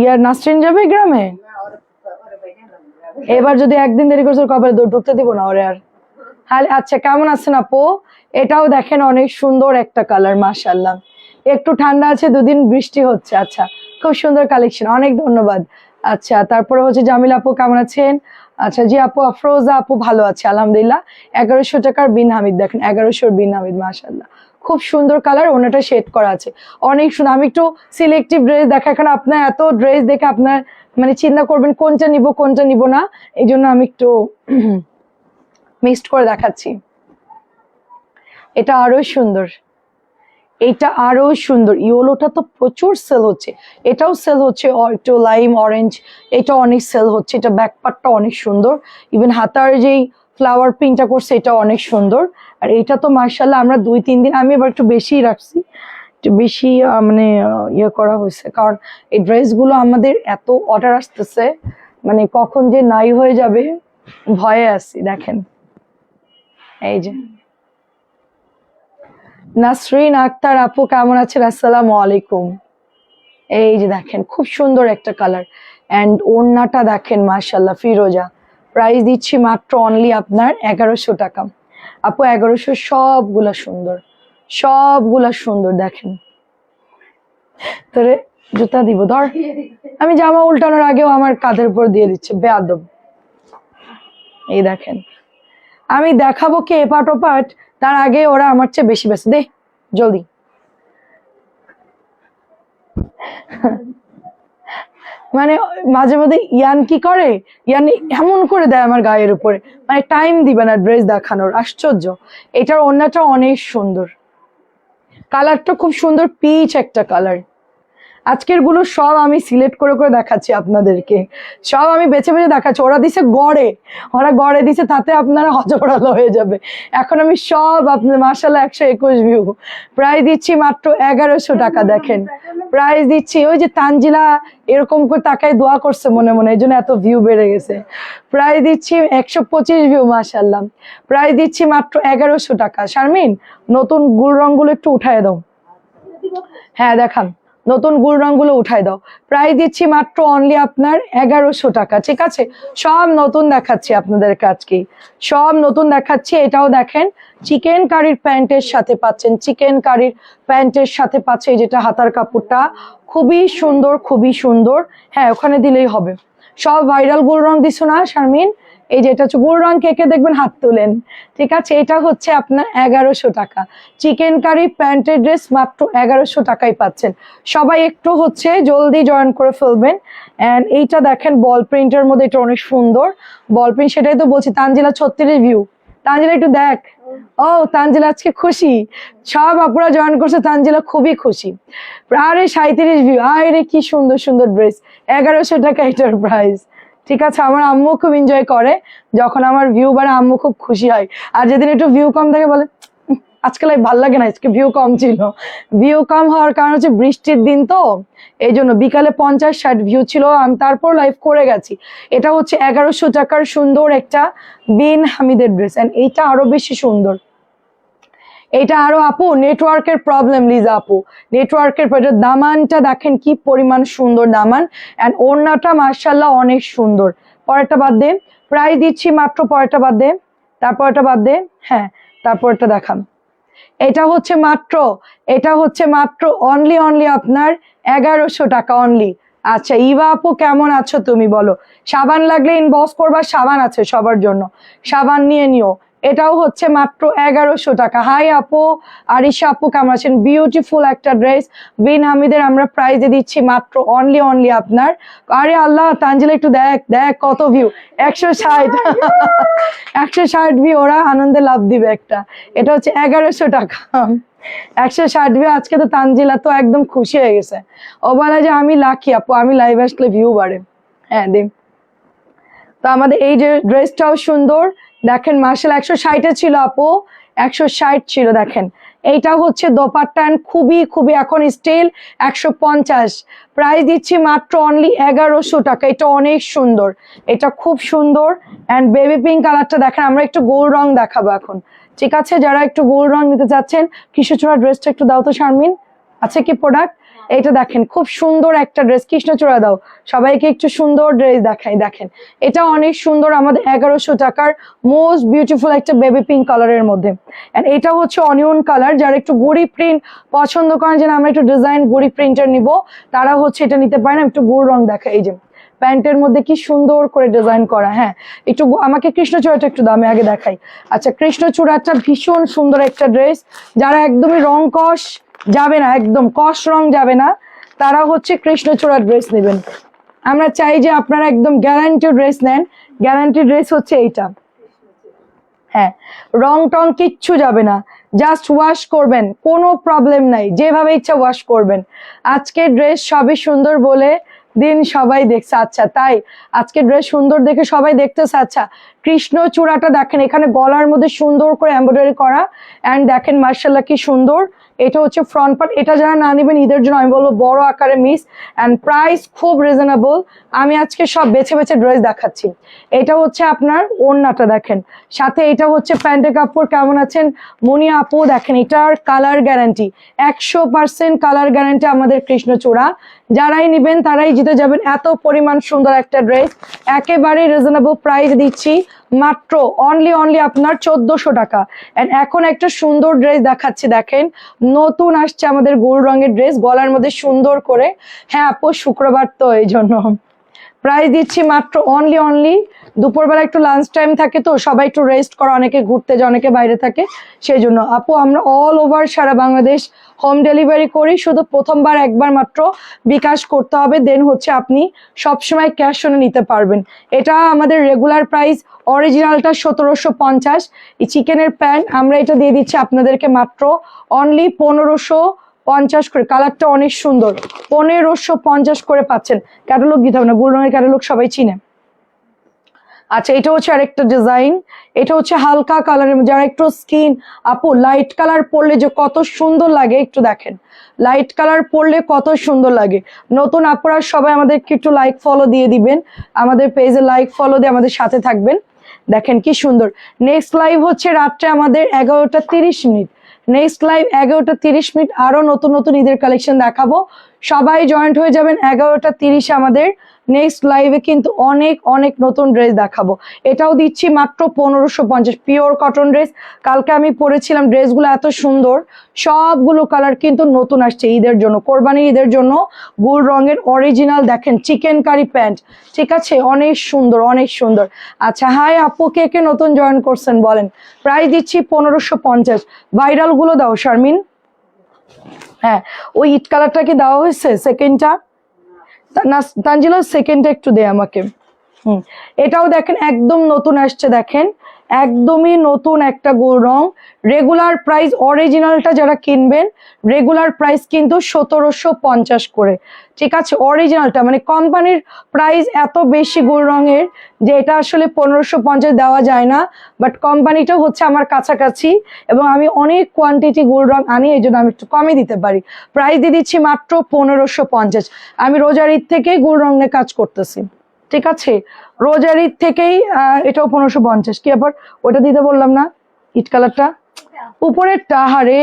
ইয়ার নাসরিন যাবে গ্রামে, এবার যদি একদিন দেরি করছে কবে ঢুকতে দিব না ওরে আর। আচ্ছা কেমন আছেন আপু? এটাও দেখেন অনেক সুন্দর একটা কালার, মাশাআল্লাহ। একটু ঠান্ডা আছে, 2 দিন বৃষ্টি হচ্ছে। আচ্ছা খুব সুন্দর কালেকশন, অনেক ধন্যবাদ। আচ্ছা তারপরে হচ্ছে জামিল আপু কেমন আছেন? আচ্ছা জি আপু, আফরোজা আপু ভালো আছে আলহামদুলিল্লাহ। 1100 টাকার বিন হামিদ দেখেন, 1100 বিন হামিদ, মাশাআল্লাহ খুব সুন্দর কালার, ওনাটা শেড করা আছে, অনেক সুন্দর। আমি একটু সিলেক্টিভ ড্রেস দেখা, এখন আপনার এত ড্রেস দেখে আপনার মানে চিন্তা করবেন কোনটা নিব কোনটা নিব না, এই জন্য আমি একটু মিক্সড করে দেখাচ্ছি। এটা আরো সুন্দর, এটা আরো সুন্দর। ইয়েলোটা তো প্রচুর সেল হচ্ছে, এটাও সেল হচ্ছে, একটু লাইম অরেঞ্জ, এটা অনেক সেল হচ্ছে। এটা ব্যাকপার্টটা অনেক সুন্দর, ইভেন হাতার যেই ফ্লাওয়ার প্রিন্টটা করছে এটা অনেক সুন্দর। আর এটা তো মার্শাল্লাহ আমরা 2-3 দিন, আমি এবার একটু বেশি রাখছি, একটু বেশি মানে ইয়ে করা হয়েছে, কারণ এই ড্রেসগুলো আমাদের এত অর্ডার আসতেছে, মানে কখন যে নাই হয়ে যাবে ভয়ে আছি। দেখেন এই যে নাসরিন আক্তার আপু কেমন আছেন? আসসালামু আলাইকুম। এই যে দেখেন খুব সুন্দর একটা কালার, এন্ড ওড়নাটা দেখেন মাশাআল্লাহ ফিরোজা। প্রাইস দিচ্ছি মাত্র অনলি আপনার 1100 টাকা। আপু 1100, সবগুলা সুন্দর, সবগুলা সুন্দর। দেখেন তোরে জুতা দিব, ধর। আমি জামা উল্টানোর আগেও আমার কাঁধের উপর দিয়ে দিচ্ছে, বেয়াদব। এই দেখেন, আমি দেখাবো কি এপাট ওপাট, তার আগে ওরা আমার চেয়ে বেশি ব্যস্ত। দে জলদি। মানে মাঝে মধ্যে ইয়ান কি করে, ইয়ান এমন করে দেয় আমার গায়ের উপরে, মানে টাইম দিবে না ড্রেস দেখানোর, আশ্চর্য। এটার ওড়নাটা অনেক সুন্দর, কালারটা খুব সুন্দর, পিচ একটা কালার। আজকের গুলো সব আমি সিলেক্ট করে করে দেখাচ্ছি আপনাদেরকে, সব আমি বেছে বেছে দেখাচ্ছি। ওরা দিছে গড়ে, ওরা গড়ে দিছে, তাতে আপনারা হজবড়ালো হয়ে যাবে। এখন আমি সব আপনার মাশাআল্লাহ 121 ভিউ, প্রাইস দিচ্ছি মাত্র 1100 টাকা। দেখেন প্রাইস দিচ্ছি, ওই যে তানজিলা এরকম করে তাকায় দোয়া করছে মনে মনে, এই জন্য এত ভিউ বেড়ে গেছে। প্রাইস দিচ্ছি 125 ভিউ, মাশাআল্লাহ। প্রাইস দিচ্ছি মাত্র 1100 টাকা। শারমিন, নতুন গুল রঙগুলো একটু উঠায় দাও। হ্যাঁ দেখান, নতুন গুল রঙগুলো উঠাই দাও। প্রাইস দিচ্ছি মাত্র অনলি আপনার 1100 টাকা, ঠিক আছে? সব নতুন দেখাচ্ছি আপনাদের আজকে, সব নতুন দেখাচ্ছি। এটাও দেখেন, চিকেন কারির প্যান্টের সাথে পাচ্ছেন, চিকেন কারির প্যান্টের সাথে পাচ্ছে এই যেটা হাতার কাপড়টা, খুবই সুন্দর, খুবই সুন্দর। হ্যাঁ ওখানে দিলেই হবে। সব ভাইরাল গুল রং দিছো না শারমিন? এই যে এটা হচ্ছে গুল রং, কে কে দেখবেন হাত তোলেন, ঠিক আছে? এটা হচ্ছে আপনার 1100 টাকা, চিকেন কারি প্যান্টের ড্রেস মাত্র 1100 টাকায় পাচ্ছেন। সবাই একটু হচ্ছে জলদি জয়েন করে ফেলবেন। এন্ড এইটা দেখেন বল প্রিন্টের মধ্যে, এটা অনেক সুন্দর বল প্রিন্ট, সেটাই তো বলছি। তানজিলা 36 ভিউ, তানজিলা একটু দেখ। ও তানজিলা আজকে খুশি, সব আপুরা জয়েন করছে, তানজিলা খুবই খুশি। আরে 37 ভিউ, আরে কি সুন্দর সুন্দর ড্রেস, 1100 টাকা এটার প্রাইস, ঠিক আছে? আমার আম্মু খুব এনজয় করে যখন আমার ভিউ বাড়ে, আম্মু খুব খুশি হয়। আর যেদিন একটু ভিউ কম থাকে বলে আজকে লাইভ ভাল লাগে না, আজকে ভিউ কম ছিল। ভিউ কম হওয়ার কারণ হচ্ছে বৃষ্টির দিন তো, এই জন্য বিকালে 50-60 ভিউ ছিল, আমি তারপর লাইভ করে গেছি। এটা হচ্ছে 1100 টাকার সুন্দর একটা বিন হামিদের ড্রেস, এন্ড এইটা আরো বেশি সুন্দর। এটা আরো আপু নেটওয়ার্কের প্রবলেম, লিজা আপু নেটওয়ার্কের, দামানটা দেখেন কি পরিমাণ সুন্দর দামান, এন্ড ওড়নাটা মাশাআল্লাহ অনেক সুন্দর। পরেরটা বাদ দে, প্রাইস দিচ্ছি মাত্র, পরেরটা বাদ দে, তারপরটা বাদ দে, হ্যাঁ তারপরটা দেখাম। এটা হচ্ছে মাত্র, এটা হচ্ছে মাত্র অনলি অনলি আপনার 1100 টাকা অনলি। আচ্ছা ইভা আপু কেমন আছো তুমি বলো? সাবান লাগলে ইনবক্স করবা, সাবান আছে সবার জন্য, সাবান নিয়ে নিও। এটাও হচ্ছে মাত্র 1100 টাকা। হাই আপু, আরিশা আপু কেমন আছেন? বিউটিফুল একটা ড্রেস বিন হামিদের আমরা প্রাইজে দিচ্ছি মাত্র অনলি অনলি আপনার, আরে আল্লাহ তানজিলা একটু দেখ, দেখ কত ভিউ, 160 160 ভিউ, ওরা আনন্দে লাভ দিবে একটা। এটা হচ্ছে 1100 টাকা, 160 ভিউ। আজকে তো তানজিলা তো একদম খুশি হয়ে গেছে, ও বলে যে আমি লাকি আপু, আমি লাইভ আসলে ভিউ বাড়ে। হ্যাঁ দিন। তো আমাদের এই যে ড্রেসটাও সুন্দর, দেখেন মাশাআল্লাহ 160-এ ছিল আপু, 160 ছিল। দেখেন এইটা হচ্ছে দোপাট্টা, খুবই খুবই এখন স্টিল 150, প্রাইস দিচ্ছি মাত্র অনলি 1100 টাকা। এটা অনেক সুন্দর, এটা খুব সুন্দর। অ্যান্ড বেবি পিঙ্ক কালারটা দেখেন, আমরা একটু গোল্ড রং দেখাবো এখন, ঠিক আছে? যারা একটু গোল্ড রং নিতে চাচ্ছেন, কৃষ্ণচূড়া ড্রেসটা একটু দাও তো শারমিন, আছে কি প্রোডাক্ট? এটা দেখেন খুব সুন্দর একটা ড্রেস, কৃষ্ণচূড়া দাও, সবাইকে একটু সুন্দর ড্রেস দেখাই। দেখেন এটা অনেক সুন্দর, আমাদের 1100 টাকার মোস্ট বিউটিফুল একটা বেবি পিঙ্ক কালারের মধ্যে। এন্ড এটা হচ্ছে অনিয়ন কালার, যারা একটু গড়ি প্রিন্ট পছন্দ করেন, যেন আমরা একটু ডিজাইন গড়ি প্রিন্টার নিব, তারা হচ্ছে এটা নিতে পারেন। একটু গোল্ড রং দেখা, এই যে প্যান্টের মধ্যে কি সুন্দর করে ডিজাইন করা। হ্যাঁ একটু আমাকে কৃষ্ণচূড়াটা একটু দামে আগে দেখাই। আচ্ছা কৃষ্ণচূড়াটা ভীষণ সুন্দর একটা ড্রেস, যারা একদমই রং কষ যাবে না, একদম কষ রং যাবে না, তারা হচ্ছে কৃষ্ণচূড়া ড্রেস নেবেন। আমরা চাই যে আপনারা একদম গ্যারান্টি ড্রেস নেন, গ্যারান্টি ড্রেস হচ্ছে এইটা। হ্যাঁ রং টং কিচ্ছু যাবে না, জাস্ট ওয়াশ করবেন, কোনো প্রবলেম নাই, যেভাবে ইচ্ছা ওয়াশ করবেন। আজকের ড্রেস সবই সুন্দর বলে দিন সবাই দেখছে, আচ্ছা তাই আজকে ড্রেস সুন্দর দেখে সবাই দেখতেছে। আচ্ছা কৃষ্ণচূড়াটা দেখেন, এখানে গলার মধ্যে সুন্দর করে এমব্রয়ডারি করা, অ্যান্ড দেখেন মার্শাল্লাহ কি সুন্দর। এটা হচ্ছে ফ্রন্ট পার্ট, এটা যারা না নেবেন ঈদের জন্য আমি বলবো বড় আকারে মিস, অ্যান্ড প্রাইস খুব রিজনেবল। আমি আজকে সব বেছে বেছে ড্রেস দেখাচ্ছি। এটা হচ্ছে আপনার ওড়নাটা দেখেন, সাথে এটা হচ্ছে প্যান্টের কাপড়। কেমন আছেন মনি আপু? দেখেন এটার কালার গ্যারান্টি, 100% কালার গ্যারান্টি আমাদের কৃষ্ণচূড়া। যারাই নিবেন তারাই জিতে যাবেন, এত পরিমাণ সুন্দর একটা ড্রেস, একেবারে রিজনেবল প্রাইস দিচ্ছি মাত্র অনলি অনলি আপনার 1400 টাকা। এন্ড এখন একটা সুন্দর ড্রেস দেখাচ্ছি, দেখেন নতুন আসছে আমাদের গোল্ড রঙের ড্রেস, গলার মধ্যে সুন্দর করে। হ্যাঁ আপু শুক্রবার তো এই জন্য প্রাইস দিচ্ছি মাত্র অনলি দুপুরবেলা একটু লাঞ্চ টাইম থাকে তো সবাই একটু রেস্ট করে, অনেকে ঘুরতে যায়, অনেকে বাইরে থাকে, সেই জন্য আপু আমরা অল ওভার সারা বাংলাদেশ হোম ডেলিভারি করি। শুধু প্রথমবার একবার মাত্র বিকাশ করতে হবে, দেন হচ্ছে আপনি সবসময় ক্যাশ অনে নিতে পারবেন। এটা আমাদের রেগুলার প্রাইস, অরিজিনালটা 1750। এই চিকেনের প্যান্ট আমরা এটা দিয়ে দিচ্ছি আপনাদেরকে মাত্র অনলি 1550 করে। কালারটা অনেক সুন্দর, 1550 করে পাচ্ছেন। ক্যাটালগ দিতে হবে না, গুল রঙের ক্যাটালগ সবাই চিনে। আচ্ছা এটা হচ্ছে আরেকটা ডিজাইন, এটা হচ্ছে হালকা কালারের, যারা একটু স্কিন আপু লাইট কালার পরলে যে কত সুন্দর লাগে একটু দেখেন, লাইট কালার পরলে কত সুন্দর লাগে। নতুন আপুরা সবাই আমাদেরকে একটু লাইক ফলো দিয়ে দিবেন, আমাদের পেজে লাইক ফলো দিয়ে আমাদের সাথে থাকবেন। দেখেন কি সুন্দর। নেক্সট লাইভ হচ্ছে রাত্রে আমাদের 11টা 30 মিনিট, নেক্সট লাইভ 11টা 30 মিনিট, আরো নতুন নতুন ঈদের কালেকশন দেখাবো। সবাই জয়েন্ট হয়ে যাবেন 11টা 30 আমাদের নেক্সট লাইভে, কিন্তু অনেক অনেক নতুন ড্রেস দেখাবো। এটাও দিচ্ছি মাত্র 1550, পিওর কটন ড্রেস। কালকে আমি পরেছিলাম, ড্রেসগুলো এত সুন্দর, সবগুলো কালার কিন্তু নতুন আসছে ঈদের জন্য, কোরবানির ঈদের জন্য। গোল রঙের অরিজিনাল দেখেন চিকেন কারি প্যান্ট, ঠিক আছে, অনেক সুন্দর অনেক সুন্দর। আচ্ছা হাই আপু, কে কে নতুন জয়েন করছেন বলেন। প্রাইস দিচ্ছি 1550। ভাইরাল গুলো দাও শারমিন। হ্যাঁ ওই ইট কালারটা কি দেওয়া হয়েছে সেকেন্ডটা না তানজিলা, সেকেন্ডটা একটু দে আমাকে। এটাও দেখেন একদম নতুন আসছে, দেখেন একদমই নতুন একটা গোল রং। রেগুলার প্রাইস অরিজিনালটা যারা কিনবেন রেগুলার প্রাইস কিন্তু 1750 করে, ঠিক আছে। অরিজিনালটা মানে কোম্পানির প্রাইস এত বেশি গোল রঙের যে এটা আসলে 1550 দেওয়া যায় না, বাট কোম্পানিটা হচ্ছে আমার কাছাকাছি এবং আমি অনেক কোয়ান্টিটি গোল রং আনি, এই জন্য আমি একটু কমে দিতে পারি। প্রাইস দিয়ে দিচ্ছি মাত্র 1550। আমি রোজার ঈদ থেকেই গোল রঙের কাজ করতেছি, ঠিক আছে, রোজার ঈদ থেকেই। এটাও 1550। কি আবার ওটা দিতে বললাম না, ইট কালারটা উপরেরটা, হারে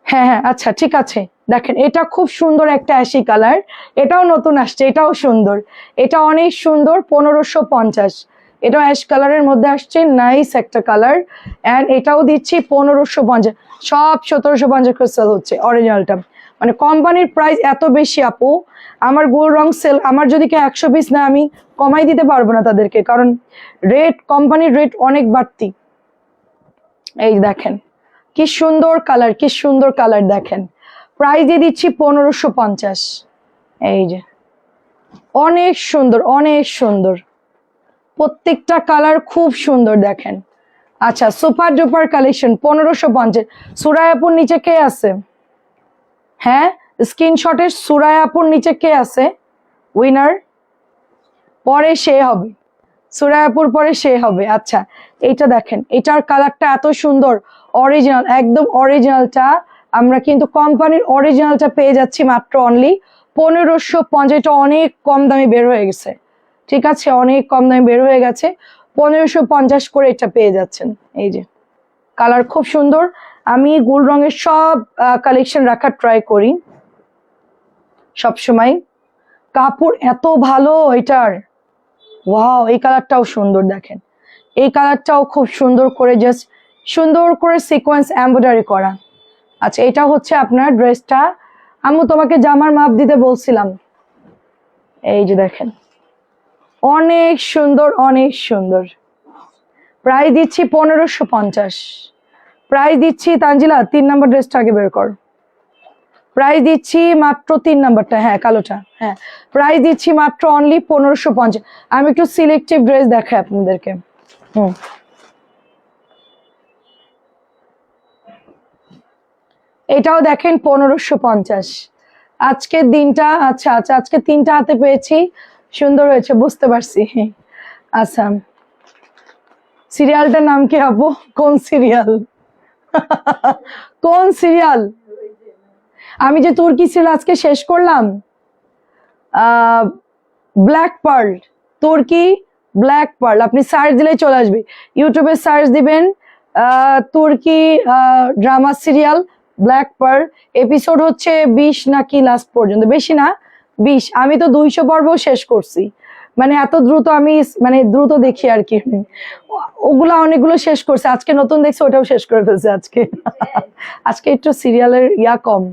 হ্যাঁ হ্যাঁ আচ্ছা ঠিক আছে। দেখেন এটা খুব সুন্দর একটা অ্যাশি কালার, এটাও নতুন আসছে, এটাও সুন্দর, এটা অনেক সুন্দর, 1550। এটাও অ্যাশ কালারের মধ্যে আসছে, নাইস একটা কালার। অ্যান্ড এটাও দিচ্ছি 1550, সব 1750 করে সেল হচ্ছে অরিজিনালটা। মানে কোম্পানির প্রাইস এত বেশি আপু, আমার গোল রং সেল, আমার যদি কেউ 100 পিস না আমি কমাই দিতে পারবো না তাদেরকে, কারণ রেট কোম্পানির রেট অনেক বাড়তি। এই দেখেন কি সুন্দর কালার, কি সুন্দর কালার দেখেন। প্রাইস দিয়ে দিচ্ছি 1550। এই যে অনেক সুন্দর অনেক সুন্দর, প্রত্যেকটা কালার খুব সুন্দর দেখেন। আচ্ছা সুপার ডুপার কালেকশন 1550। সুরায়াপুর নিচে কে আছে? হ্যাঁ স্ক্রিনশটের সুরায়াপুর নিচে কে আছে? উইনার পরে সে হবে, সুরায়াপুর পরে সে হবে। আচ্ছা এইটা দেখেন, এটার কালারটা এত সুন্দর, অরিজিনাল একদম অরিজিনালটা। আমরা কিন্তু কোম্পানির অরিজিনালটা পেয়ে যাচ্ছি মাত্র অনলি 1550। এটা অনেক কম দামে বের হয়ে গেছে, ঠিক আছে, অনেক কম দামে বের হয়ে গেছে, 1550 করে এটা পেয়ে যাচ্ছেন। এই যে কালার খুব সুন্দর। আমি গোল রঙের সব কালেকশন রাখার ট্রাই করি সব সময়। কাপড় এত ভালো এটার, ওয়াও এই কালারটাও সুন্দর দেখেন, এই কালারটাও খুব সুন্দর করে জাস্ট সুন্দর করে সিকোয়েন্স এমব্রয়ডারি করা। আচ্ছা এটা হচ্ছে আপনার ড্রেসটা, আমি তোমাকে জামার মাপ দিতে বলছিলাম। এই যে দেখেন অনেক সুন্দর অনেক সুন্দর। প্রাইস দিচ্ছি 1550। প্রাইস দিচ্ছি তানজিলা 3 নম্বর ড্রেসটা আগে বের কর। প্রাইস দিচ্ছি মাত্র 3 নাম্বারটা, হ্যাঁ কালোটা, হ্যাঁ প্রাইস দিচ্ছি মাত্র অনলি 1550। আমি একটু সিলেক্টিভ ড্রেস দেখাই আপনাদেরকে। এটাও দেখেন 1550। আজকের দিনটা আচ্ছা আচ্ছা আজকে 3টা হাতে পেয়েছি, সুন্দর হয়েছে বুঝতে পারছি। আচ্ছা সিরিয়ালটার নাম কি আপু? কোন সিরিয়াল? কোন সিরিয়াল? আমি যে তুর্কি সিরিয়াল আজকে শেষ করলাম, ব্ল্যাক পার্ল, তুর্কি ব্ল্যাক পার্ল। আপনি সার্চ দিলে চলে আসবে, ইউটিউবে সার্চ দিবেন তুর্কি drama serial black pearl. Episode হচ্ছে 20 নাকি লাস্ট পর্যন্ত, বেশি না 20। আমি তো 200 পর্ব শেষ করছি, মানে এত দ্রুত আমি মানে দ্রুত দেখি আর কি। ওগুলা অনেকগুলো শেষ করছে, আজকে নতুন দেখছি ওটাও শেষ করে ফেলছে আজকে। আজকে একটু সিরিয়ালের ইয়া কম।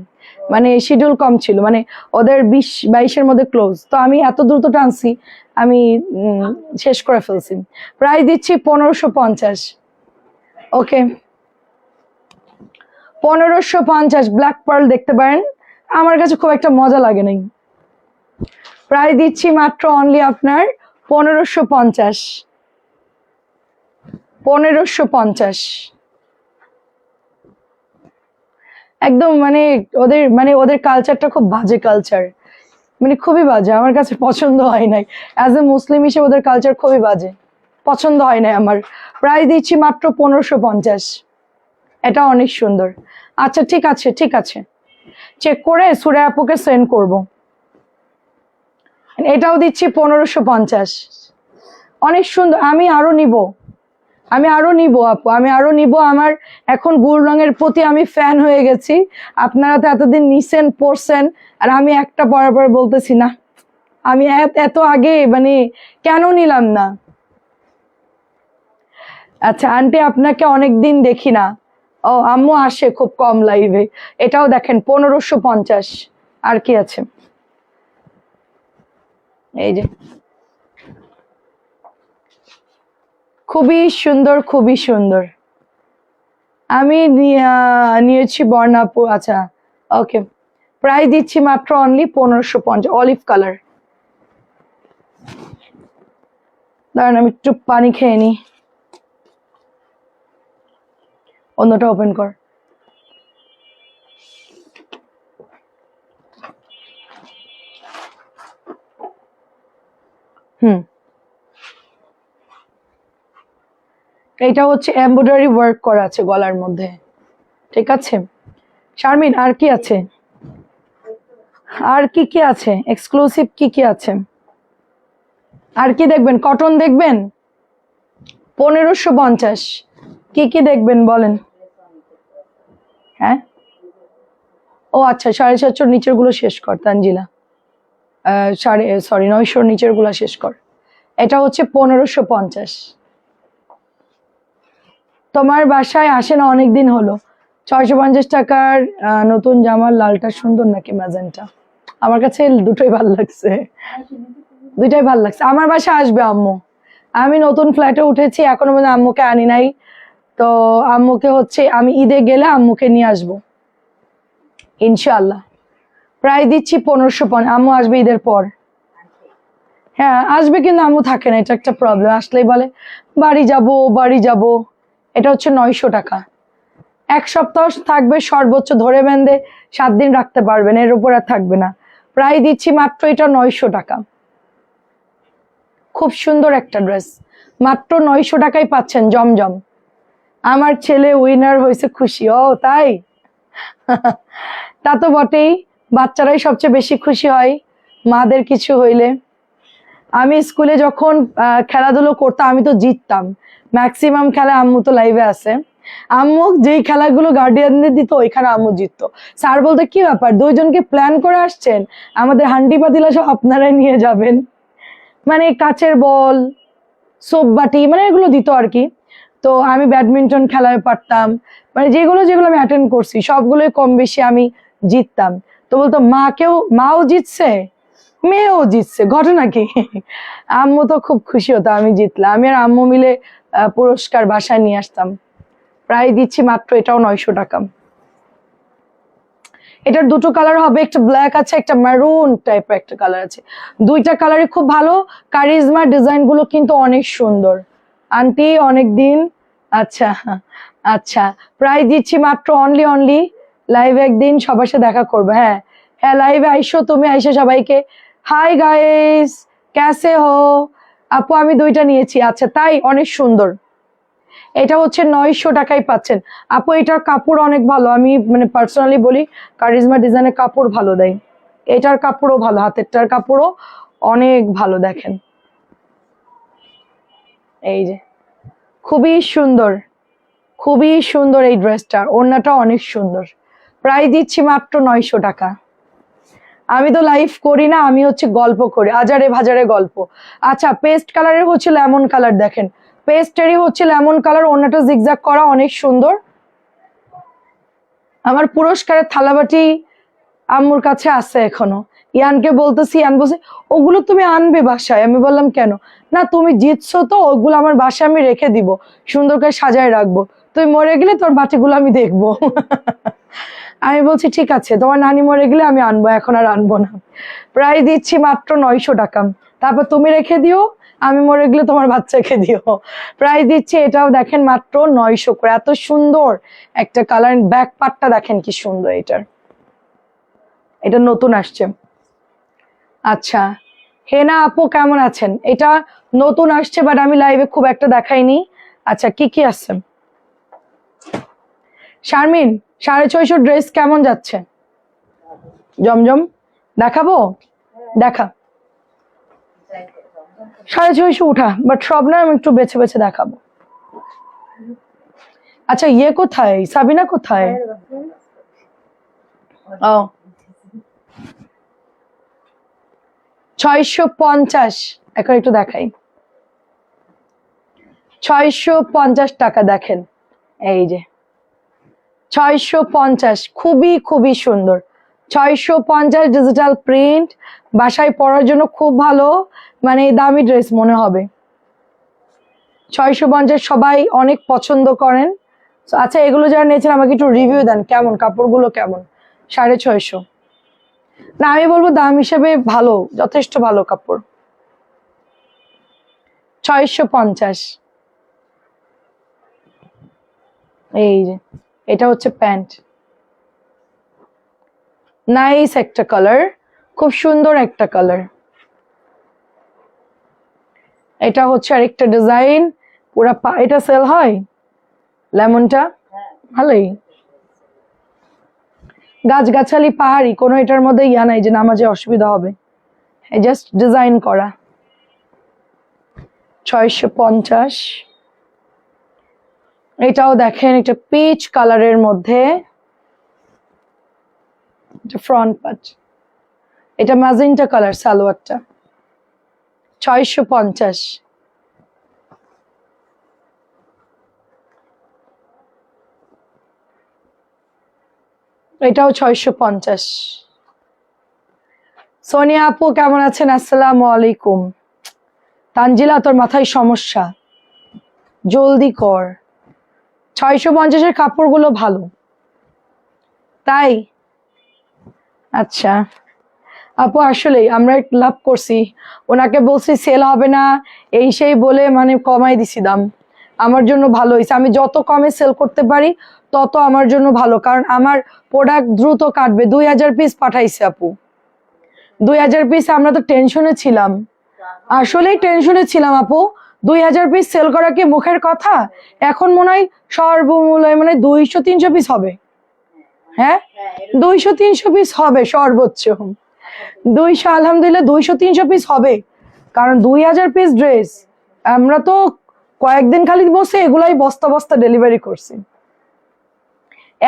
মানে শিডিউল কম ছিল, মানে ওদের 20-22-এর মধ্যে ক্লোজ, তো আমি এত দ্রুত টানছি, আমি শেষ করে ফেলছি। প্রাইস দিচ্ছি 1550। ওকে, 1550 ব্ল্যাক পার্ল দেখতে পারেন, আমার কাছে খুব একটা মজা লাগে নাই। প্রাইস দিচ্ছি মাত্র অনলি আপনার 1550। 1550 একদম, মানে ওদের কালচারটা খুব বাজে কালচার, মানে খুবই বাজে, আমার কাছে পছন্দ হয় নাই। অ্যাজ এ মুসলিম হিসেবে ওদের কালচার খুবই বাজে, পছন্দ হয় নাই আমার। প্রাইস দিচ্ছি মাত্র 1550। এটা অনেক সুন্দর। আচ্ছা ঠিক আছে, ঠিক আছে, চেক করে সুরে আপুকে সেন্ড করব। এটাও দিচ্ছি 1550, অনেক সুন্দর। আমি আরো নিব আপু, আমি আরো নিব। আমার এখন গুল রঙের প্রতি আমি ফ্যান হয়ে গেছি। আপনারা তো এতদিন নিছেন, পরছেন, আর আমি একটা পরার পর বলতেছি না, আমি এত আগে মানে কেন নিলাম না। আচ্ছা আন্টি, আপনাকে অনেকদিন দেখি না। ও, আম্মু আসে খুব কম লাইভে। এটাও দেখেন 1550। আর কি আছে, এই যে খুবই সুন্দর, খুবই সুন্দর। আমি নিয়েছি বর্ণাপুর। আচ্ছা ওকে, প্রাইস দিচ্ছি মাত্র অনলি 1550, অলিভ কালার। দাঁড়ান আমি একটু পানি খেয়ে নি, অন্যটা ওপেন কর। এটা হচ্ছে এমব্রয়ডারি ওয়ার্ক করা আছে গলার মধ্যে, ঠিক আছে। শারমিন, আর কি আছে, আর কি কি আছে এক্সক্লুসিভ, কি কি আছে, আর কি দেখবেন? কটন দেখবেন 1550। কি কি দেখবেন বলেন? হ্যাঁ, ও আচ্ছা, 750 নিচের গুলো শেষ কর তানজিলা। 900 নিচের গুলো শেষ কর। এটা হচ্ছে 1550। তোমার বাসায় আসে না অনেকদিন হলো। 650 টাকার নতুন জামার লালটা সুন্দর নাকি ম্যাজেন্টা? আমার কাছে দুটোই ভালো লাগছে, দুইটাই ভালো লাগছে। আমার বাসায় আসবে আম্মু, আমি নতুন ফ্ল্যাটে উঠেছি, এখনো পর্যন্ত আম্মুকে আনি নাই। তো আম্মুকে হচ্ছে আমি ঈদে গেলে আম্মুকে নিয়ে আসবো ইনশাআল্লাহ। প্রায় দিচ্ছি 1550। আম্মু আসবে ঈদের পর। হ্যাঁ আসবে, কিন্তু আম্মু থাকে না, এটা একটা প্রবলেম। আসলেই বলে বাড়ি যাব, বাড়ি যাব। এটা হচ্ছে 900 টাকা। 1 সপ্তাহ থাকবে সর্বোচ্চ, ধরে বেঁধে 7 দিন রাখতে পারবেন, এর উপর আর থাকবে না। প্রায় দিচ্ছি মাত্র এটা 900 টাকা। খুব সুন্দর একটা ড্রেস, মাত্র 900 টাকায় পাচ্ছেন জমজম। আমার ছেলে উইনার হয়েছে, খুশি। ও তাই? তা তো বটেই, বাচ্চারাই সবচেয়ে বেশি খুশি হয় মাদের কিছু হইলে। আমি স্কুলে যখন খেলাধুলো করতাম, আমি তো জিততাম ম্যাক্সিমাম খেলা। আম্মু তো লাইভে আছে, আম্মু যেই খেলাগুলো গার্ডিয়ানদের দিত ওইখানে আম্মু জিততো। স্যার বলতো কি ব্যাপার, দুইজনকে প্ল্যান করে আসছেন, আমাদের হান্ডি পাতিলা সব আপনারাই নিয়ে যাবেন। মানে কাচের বল, সোপ বাটি, মানে এগুলো দিত আর কি। তো আমি ব্যাডমিন্টন খেলায় পারতাম, মানে যেগুলো যেগুলো আমি অ্যাটেন্ড করছি সবগুলোই কম বেশি আমি জিততাম। তো বলতো মাও জিতছে, মেয়েও জিতছে, ঘটনা কি? আম্মু তো খুব খুশি হতো আমি জিতলাম। আমি আর আম্মু মিলে পুরস্কার বাসায় নিয়ে আসতাম। প্রায় দিচ্ছি মাত্র এটাও 900 টাকা। এটার দুটো কালার হবে, একটা ব্ল্যাক আছে, একটা ম্যারুন টাইপের একটা কালার আছে। দুইটা কালারই খুব ভালো। কারিজমার ডিজাইন গুলো কিন্তু অনেক সুন্দর। আন্টি অনেক দিন। আচ্ছা আচ্ছা, প্রায় দিচ্ছি মাত্র অনলি লাইভ একদিন সবার সাথে দেখা করবে। হ্যাঁ হ্যাঁ, লাইভে আইসো, তুমি আইসো সবাইকে হাই গাইস ক্যাসে হো। আপু আমি দুইটা নিয়েছি। আচ্ছা তাই, অনেক সুন্দর। এটা হচ্ছে 900 টাকায় পাচ্ছেন। আপু এটার কাপড় অনেক ভালো, আমি মানে পার্সোনালি বলি, কারিজমা ডিজাইনের কাপড় ভালো দেয়। এটার কাপড়ও ভালো, হাতেরটার কাপড়ও অনেক ভালো। দেখেন এই যে, খুবই সুন্দর, খুবই সুন্দর এই ড্রেসটার ওড়নাটা অনেক সুন্দর। প্রায় দিচ্ছি মাত্র 900 টাকা। আমি তো লাইভ করি না, আমি হচ্ছে গল্প করি, আজারে ভাজারে গল্প। আচ্ছা, পেস্ট কালারের হচ্ছে লেমন কালার, দেখেন পেস্টেরই হচ্ছে লেমন কালার, ওড়নাটা জিগজ্যাগ করা, অনেক সুন্দর। আমার পুরস্কারের থালাবাটি আম্মুর কাছে আছে এখনো। ইয়ানকে বলতেছি, ইয়ান বলছে ওগুলো তুমি আনবে বাসায়। আমি বললাম কেন? না তুমি জিতছো তো, ওগুলো আমার বাসায় আমি রেখে দিব, সুন্দর করে সাজায় রাখবো, তুই মরে গেলে তোর বাটিগুলো আমি দেখবো। আমি বলছি ঠিক আছে, তোমার নানি মরে গেলে আমি আনবো, এখন আর আনবো না। প্রায় দিচ্ছি মাত্র 900 টাকা। তারপর তুমি রেখে দিও, আমি মরে গেলে তোমার বাচ্চাকে দিও। প্রায় দিচ্ছি, এটাও দেখেন মাত্র 900 করে। এত সুন্দর একটা কালার। ব্যাক পার্টটা দেখেন কি সুন্দর এটার। এটা নতুন আসছে। আচ্ছা, হেনা আপু কেমন আছেন? এটা নতুন আসছে, বাট আমি লাইভে খুব একটা দেখাইনি। আচ্ছা, কি কি আছে? শারমিন, 650 ড্রেস কেমন যাচ্ছে? জমজম দেখাবো? দেখা। 650 উঠা, বাট সব না, আমি একটু বেছে বেছে দেখাবো। আচ্ছা, ইয়ে কোথায়, সাবিনা কোথায়? ও, 650। এখন একটু দেখাই। 650 টাকা দেখেন, এই যে 650, খুবই খুবই সুন্দর। 650 ডিজিটাল প্রিন্ট, বাসায় পরার জন্য খুব ভালো, মানে দামি ড্রেস মনে হবে। 650 সবাই অনেক পছন্দ করেন। আচ্ছা, এগুলো যারা নিয়েছেন আমাকে একটু রিভিউ দেন, কেমন কাপড়গুলো, কেমন? 650। না, আমি বলবো দাম হিসেবে ভালো, যথেষ্ট ভালো কাপড়। 650। এই যে এটা হচ্ছে প্যান্ট, নাইস একটা কালার, খুব সুন্দর একটা কালার। এটা হচ্ছে আরেকটা ডিজাইন, পুরা এটা সেল হয় লেমনটা, ভালোই। গাছগাছালি পাহাড়ি, কোনো এটার মধ্যে ইয়া নাই যে নামাজে অসুবিধা হবে, জাস্ট ডিজাইন করা। 650। এটাও দেখেন, একটা পিচ কালারের মধ্যে, ফ্রন্ট পার্ট, এটা ম্যাজেন্টা কালার সালোয়ারটা। 650। এটাও 650। সোনিয়া আপু কেমন আছেন? আসসালামু আলাইকুম। তানজিলা, তোর মাথায় সমস্যা, জলদি কর। 650-এর কাপড়গুলো ভালো, তাই? আচ্ছা আপু, আসলে আমরা লাভ করছি, ওনাকে বলছি সেল হবে না এই সেই বলে, মানে কমাই দিছি দাম। আমার জন্য ভালো হয়েছে, আমি যত কমে সেল করতে পারি তত আমার জন্য ভালো, কারণ আমার প্রোডাক্ট দ্রুত কাটবে। 2000 পিস পাঠাইছে আপু, 2000 পিস। আমরা তো টেনশনে ছিলাম, আসলেই টেনশনে ছিলাম আপু। 2000 পিস সেল করা কি মুখের কথা? এখন মনে হয় সর্বমূল্য মানে 200-300 পিস হবে। হ্যাঁ, 200-300 পিস হবে সর্বোচ্চ। 200, আলহামদুলিল্লাহ 200-300 পিস হবে, কারণ 2000 পিস ড্রেস আমরা তো কয়েকদিন খালি বসে এগুলাই বস্তা বস্তা ডেলিভারি করছি।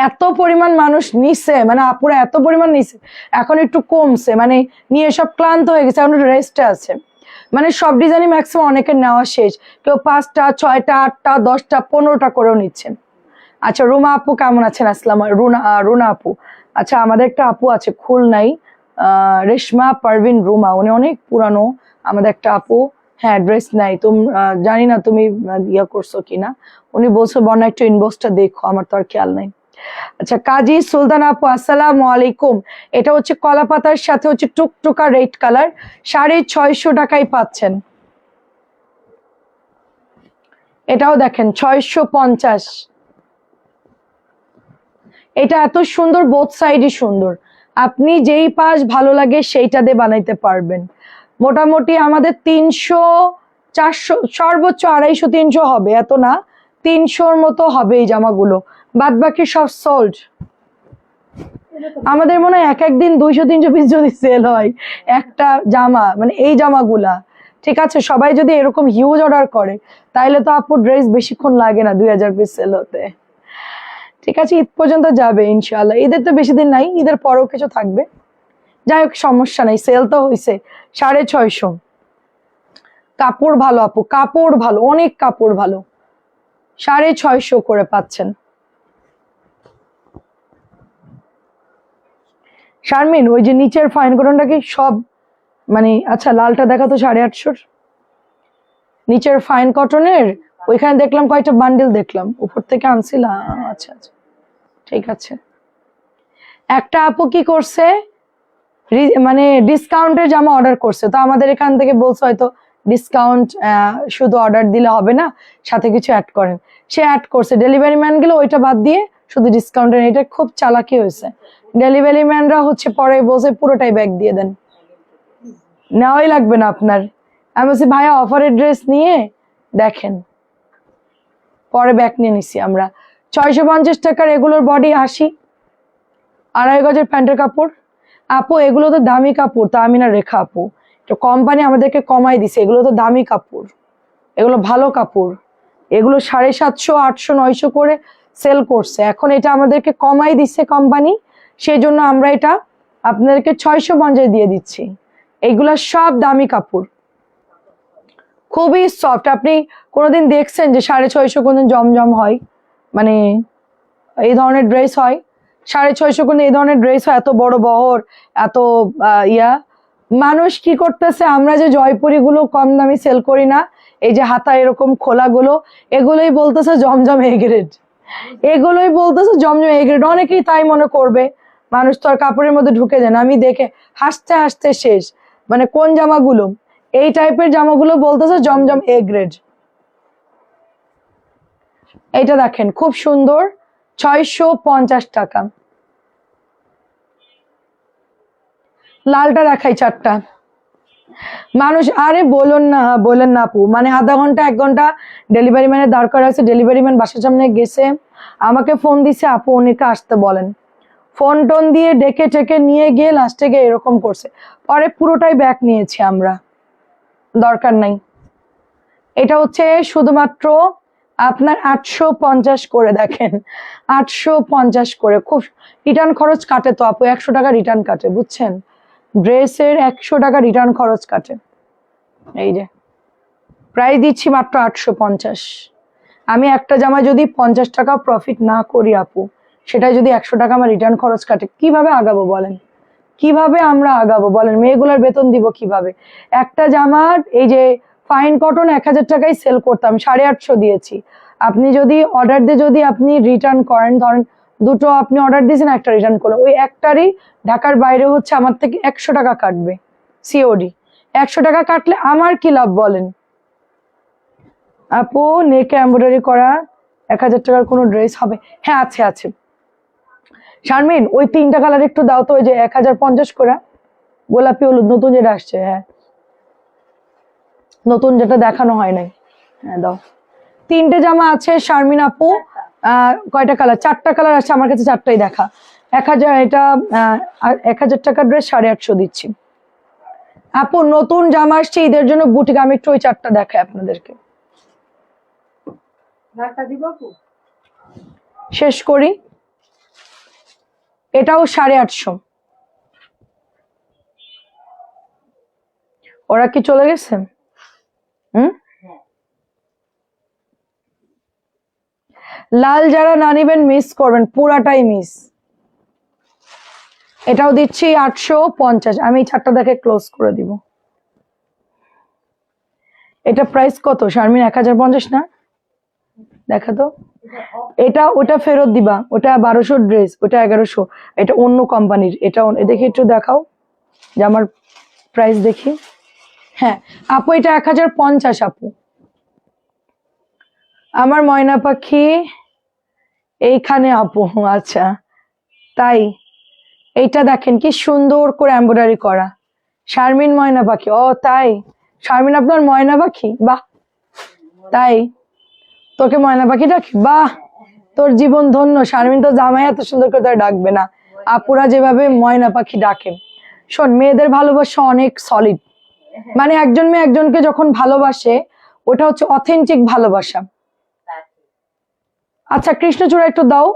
এত পরিমাণ মানুষ নিচ্ছে, মানে আপুরা এত পরিমাণ নিচ্ছে, এখন একটু কমছে, মানে নিয়ে সব ক্লান্ত হয়ে গেছে, এখন একটু রেস্টে আছে। মানে সব ডিজাইনই ম্যাক্সিমাম অনেকের নেওয়া শেষ, কেউ 5টা 6টা 8টা 10টা 15টা করেও নিচ্ছেন। আচ্ছা, রুমা আপু কেমন আছেন? আসসালাম। রুনা আপু, আচ্ছা আমাদের একটা আপু আছে খুলনায়, রেশমা পারভিন রুমা, উনি অনেক পুরানো আমাদের একটা আপু। হ্যাঁ, ড্রেস নাই তুমি, জানি না তুমি ইয়া করছো কিনা। উনি বলছো বর্ণা একটু ইনবক্সটা দেখো, আমার তো আর খেয়াল নাই। আচ্ছা, কাজী সুলতান আপু আসসালামু আলাইকুম। এটা হচ্ছে কলা পাতার সাথে হচ্ছে টুকটুকা রেড কালার, 650 টাকায় পাচ্ছেন। এটাও দেখেন 650। এটা এত সুন্দর, বোথ সাইডই সুন্দর, আপনি যেই পাশ ভালো লাগে সেইটা দিয়ে বানাইতে পারবেন। মোটামুটি আমাদের 300 400, সর্বোচ্চ 250-300 হবে, এত না, 300-র মতো হবে এই জামাগুলো, বাদ বাকি সব সোল্ড। আমাদের মনে হয় এক একদিন 200-300 পিস যদি সেল হয় একটা জামা, মানে এই জামাগুলা, ঠিক আছে, সবাই যদি এরকম হিউজ অর্ডার করে তাইলে তো আপু ড্রেস বেশিক্ষণ লাগে না 2000 পিস সেল হতে। ঠিক আছে, ঈদ পর্যন্ত যাবে ইনশাআল্লাহ, ঈদের তো বেশি দিন নাই, ঈদের পরেও কিছু থাকবে। যাই হোক, সমস্যা নাই, সেল তো হয়েছে। 650। কাপড় ভালো আপু, কাপড় ভালো, অনেক কাপড় ভালো। 650 করে পাচ্ছেন। শারমিন ওই যে নিচের ফাইন কটনটা কি সব মানে আচ্ছা লালটা দেখা তো 850 নিচের ফাইন কটনের ওইখানে দেখলাম কয়টা বান্ডিল দেখলাম উপর থেকে আনছিলাম আচ্ছা আচ্ছা ঠিক আছে একটা আপু কি করছে মানে ডিসকাউন্টের জামা অর্ডার করছে তো আমাদের এখান থেকে বলছে হয়তো ডিসকাউন্ট শুধু অর্ডার দিলে হবে না সাথে কিছু অ্যাড করেন সে অ্যাড করছে ডেলিভারি ম্যান গুলো ওইটা বাদ দিয়ে শুধু ডিসকাউন্টের এটা খুব চালাকি হয়েছে ডেলিভারি ম্যানরা হচ্ছে পরে বসে পুরোটাই ব্যাগ দিয়ে দেন নেওয়াই লাগবে না আপনার আমি বলছি ভাইয়া অফারের ড্রেস নিয়ে দেখেন পরে ব্যাগ নিয়ে নিছি আমরা 650 টাকার এগুলোর বডি 80 2.5 গজের প্যান্টের কাপড় আপু এগুলো তো দামি কাপড় তা আমি না রেখা আপু তো কোম্পানি আমাদেরকে কমাই দিছে এগুলো তো দামি কাপড় এগুলো ভালো কাপড় এগুলো 750 800 900 করে সেল করছে এখন এটা আমাদেরকে কমাই দিচ্ছে কোম্পানি সেই জন্য আমরা এটা আপনাদেরকে 650 দিয়ে দিচ্ছি এগুলো সব দামি কাপড় খুবই সফট আপনি কোনোদিন দেখছেন যে 650 কোনদিন জমজম হয় মানে এই ধরনের ড্রেস হয় 650 কোনদিন এই ধরনের ড্রেস হয় এত বড় বহর এত ইয়া মানুষ কি করতেছে আমরা যে জয়পুরি গুলো কম দামি সেল করি না এই যে হাতা এরকম খোলা গুলো এগুলোই বলতেছে জমজম এ গ্রেড এগুলোই বলতেছে জমজম এ গ্রেড অনেকেই তাই মনে করবে মানুষ তো আর কাপড়ের মধ্যে ঢুকে যায় না আমি দেখে হাসতে হাসতে শেষ মানে কোন জামাগুলো এই টাইপের জামাগুলো বলতেছে জমজম এ গ্রেড এইটা দেখেন খুব সুন্দর 650 টাকা লালটা দেখাই 4টা মানুষ আরে বলেন না আপু মানে আধা ঘন্টা 1 ঘন্টা ডেলিভারি ম্যানের দরকার আছে ডেলিভারি ম্যান বাসার সামনে গেছে আমাকে ফোন দিছে আপু উনিকে আসতে বলেন ফোন টোন দিয়ে ডেকে টেকে নিয়ে গিয়ে লাস্টে গিয়ে এরকম করছে পরে পুরোটাই ব্যাক নিয়েছি আমরা দরকার নাই এটা হচ্ছে শুধুমাত্র আপনার 850 করে দেখেন 850 করে খুব রিটার্ন খরচ কাটে তো আপু 100 টাকা রিটার্ন কাটে বুঝছেন ড্রেসের 100 টাকা রিটার্ন খরচ কাটে এই যে প্রাইস দিচ্ছি মাত্র 850 আমি একটা জামা যদি 50 টাকা প্রফিট না করি আপু সেটা যদি 100 টাকা আমার রিটার্ন খরচ কাটে কিভাবে আগাবো বলেন কিভাবে আমরা আগাবো বলেন মেয়েগুলোর বেতন দিব কিভাবে একটা জামার এই যে ফাইন কটন 1000 টাকায় সেল করতাম 850 দিয়েছি আপনি যদি অর্ডার দিয়ে যদি আপনি রিটার্ন করেন ধরেন দুটো আপনি অর্ডার দিয়েছেন একটা রিটার্ন করলেন ওই একটারই ঢাকার বাইরে হচ্ছে আমার থেকে 100 টাকা কাটবে সিওডি 100 টাকা কাটলে আমার কি লাভ বলেন আপু নেকে এমব্রয়ডারি করা 1000 টাকার কোনো ড্রেস হবে হ্যাঁ আছে আছে শারমিন ওই 3টা কালার একটু দাও তো ওই যে 1050 করে গোলাপি হলুদ নতুন যেটা আসছে হ্যাঁ নতুন যেটা দেখানো হয় নাই হ্যাঁ দাও 3টে জামা আছে শারমিন আপু কয়টা কালার 4টা কালার আছে আমার কাছে 4টাই দেখা 1000 এটা 1000 টাকার ড্রেস 850 দিচ্ছি আপু নতুন জামা আসছে ঈদের জন্য বুটিক আমি একটু ওই 4টা দেখাই আপনাদেরকে শেষ করি এটাও 850 ওরা কি চলে গেছে লাল যারা না নিবেন মিস করবেন পুরাটাই মিস এটাও দিচ্ছি 850 আমি 4টা দেখে ক্লোজ করে দিব এটা প্রাইস কত শারমিন 1050 না দেখা তো এটা ওটা ফেরত দিবা ওটা 1200 ড্রেস ওটা 1100 এটা অন্য কোম্পানির এটা দেখি একটু দেখাও যে আমার প্রাইস দেখি হ্যাঁ আপু এটা 1050 আপু আমার ময়না পাখি এইখানে আপু আচ্ছা তাই এইটা দেখেন কি সুন্দর করে এমব্রয়ডারি করা শারমিন ময়না পাখি ও তাই শারমিন আপনার ময়না পাখি বাহ তাই তোকে ময়না পাখি ডাকি বাহ তোর জীবন ধন্য শারমিন তো জামাই এত সুন্দর করে তার ডাকবে না আপুরা যেভাবে ময়না পাখি ডাকে শোন মেয়েদের ভালোবাসা অনেক সলিড মানে একজন মেয়ে একজনকে যখন ভালোবাসে ওটা হচ্ছে অথেন্টিক ভালোবাসা আচ্ছা কৃষ্ণচূড়া একটু দাও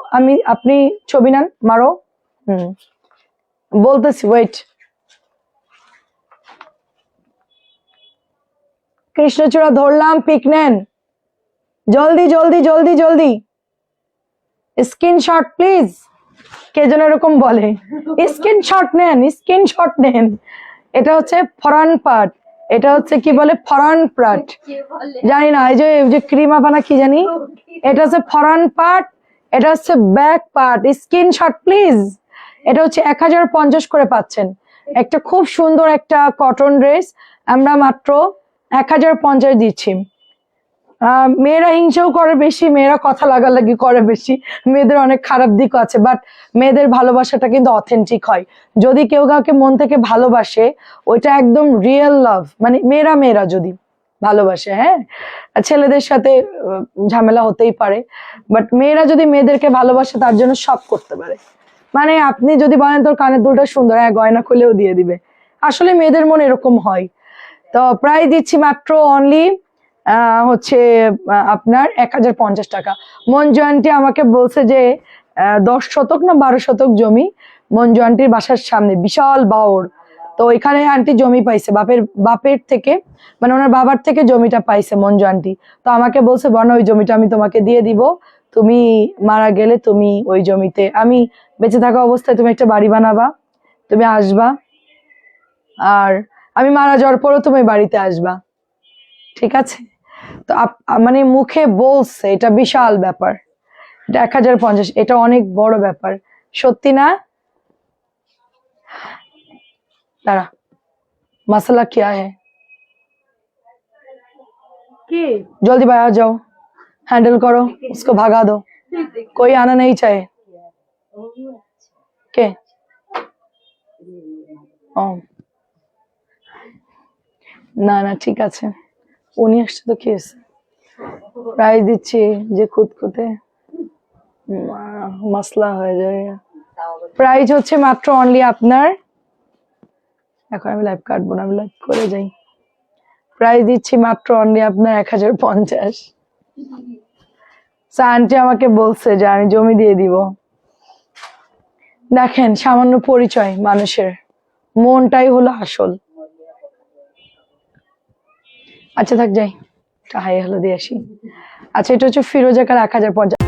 আপনি ছবি নেন মারো বলতেছি ওয়েট কৃষ্ণচূড়া ধরলাম পিক নেন জলদি জলদি জলদি জলদি স্ক্রিনশট প্লিজ কে যেন এরকম বলে, স্ক্রিনশট নেন, স্ক্রিনশট নেন। এটা হচ্ছে ফরান পার্ট, এটা হচ্ছে কি বলে ফরান পার্ট, জানি না, এই যে ক্রিমা বানা কি জানি, এটা হচ্ছে ফরান পার্ট, এটা হচ্ছে ব্যাক পার্ট। Screenshot please. এটা হচ্ছে 1050 করে পাচ্ছেন। একটা খুব সুন্দর একটা কটন ড্রেস আমরা মাত্র 1050 দিচ্ছি। মেয়েরা হিংসেও করে বেশি, মেয়েরা কথা লাগালাগি করে বেশি, মেয়েদের অনেক খারাপ দিকও আছে, বাট মেয়েদের ভালোবাসাটা কিন্তু অথেন্টিক হয়। যদি কেউ কাউকে মন থেকে ভালোবাসে, ওইটা একদম রিয়েল লাভ, মানে মেয়েরা মেয়েরা যদি ভালোবাসে, হ্যাঁ, ছেলেদের সাথে ঝামেলা হতেই পারে, বাট মেয়েরা যদি মেয়েদেরকে ভালোবাসে তার জন্য সব করতে পারে। মানে আপনি যদি বলেন তোর কানের দুলটা সুন্দর, হ্যাঁ গয়না খুলেও দিয়ে দিবে। আসলে মেয়েদের মন এরকম হয়। তো প্রাইস দিচ্ছি মাত্র অনলি হচ্ছে আপনার 1050 টাকা। মঞ্জু আন্টি আমাকে বলছে যে 10 শতক না 12 শতক জমি মঞ্জু আন্টির বাসার সামনে, বিশাল বাওর। তো এখানে আন্টি জমি পাইছে বাপের থেকে, মানে ওনার বাবার থেকে জমিটা পাইছে মঞ্জু আন্টি। তো আমাকে বলছে বর্ণা ওই জমিটা আমি তোমাকে দিয়ে দিব, তুমি মারা গেলে তুমি ওই জমিতে, আমি বেঁচে থাকা অবস্থায় তুমি একটা বাড়ি বানাবা, তুমি আসবা, আর আমি মারা যাওয়ার পরও তুমি বাড়িতে আসবা, ঠিক আছে? তো মানে মুখে বলছে, এটা বিশাল ব্যাপার, এটা 1050, এটা অনেক বড় ব্যাপার, সত্যি না? দাঁড়া, मसला क्या है? जल्दी बाहर जाओ, हैंडल करो, उसको भगा दो, कोई आना नहीं चाहिए। के ও না না ঠিক আছে, উনি আসছে তো কি হয়েছে, প্রাইজ দিচ্ছি যে খুঁতখুঁতে মাসলা হয়ে যায়। প্রাইজ হচ্ছে মাত্র অনলি আপনার, এখন আমি লাইভ কাটবো না, আমি লাইভ করে যাই। প্রাইস দিচ্ছি মাত্র অনলি আপনার 1050। আন্টি আমাকে বলছে যে আমি জমি দিয়ে দিব। দেখেন সামান্য পরিচয়, মানুষের মনটাই হলো আসল। আচ্ছা থাক যাই, হাই হ্যালো দিয়ে আসি। আচ্ছা এটা হচ্ছে ফিরোজা কালার 1050।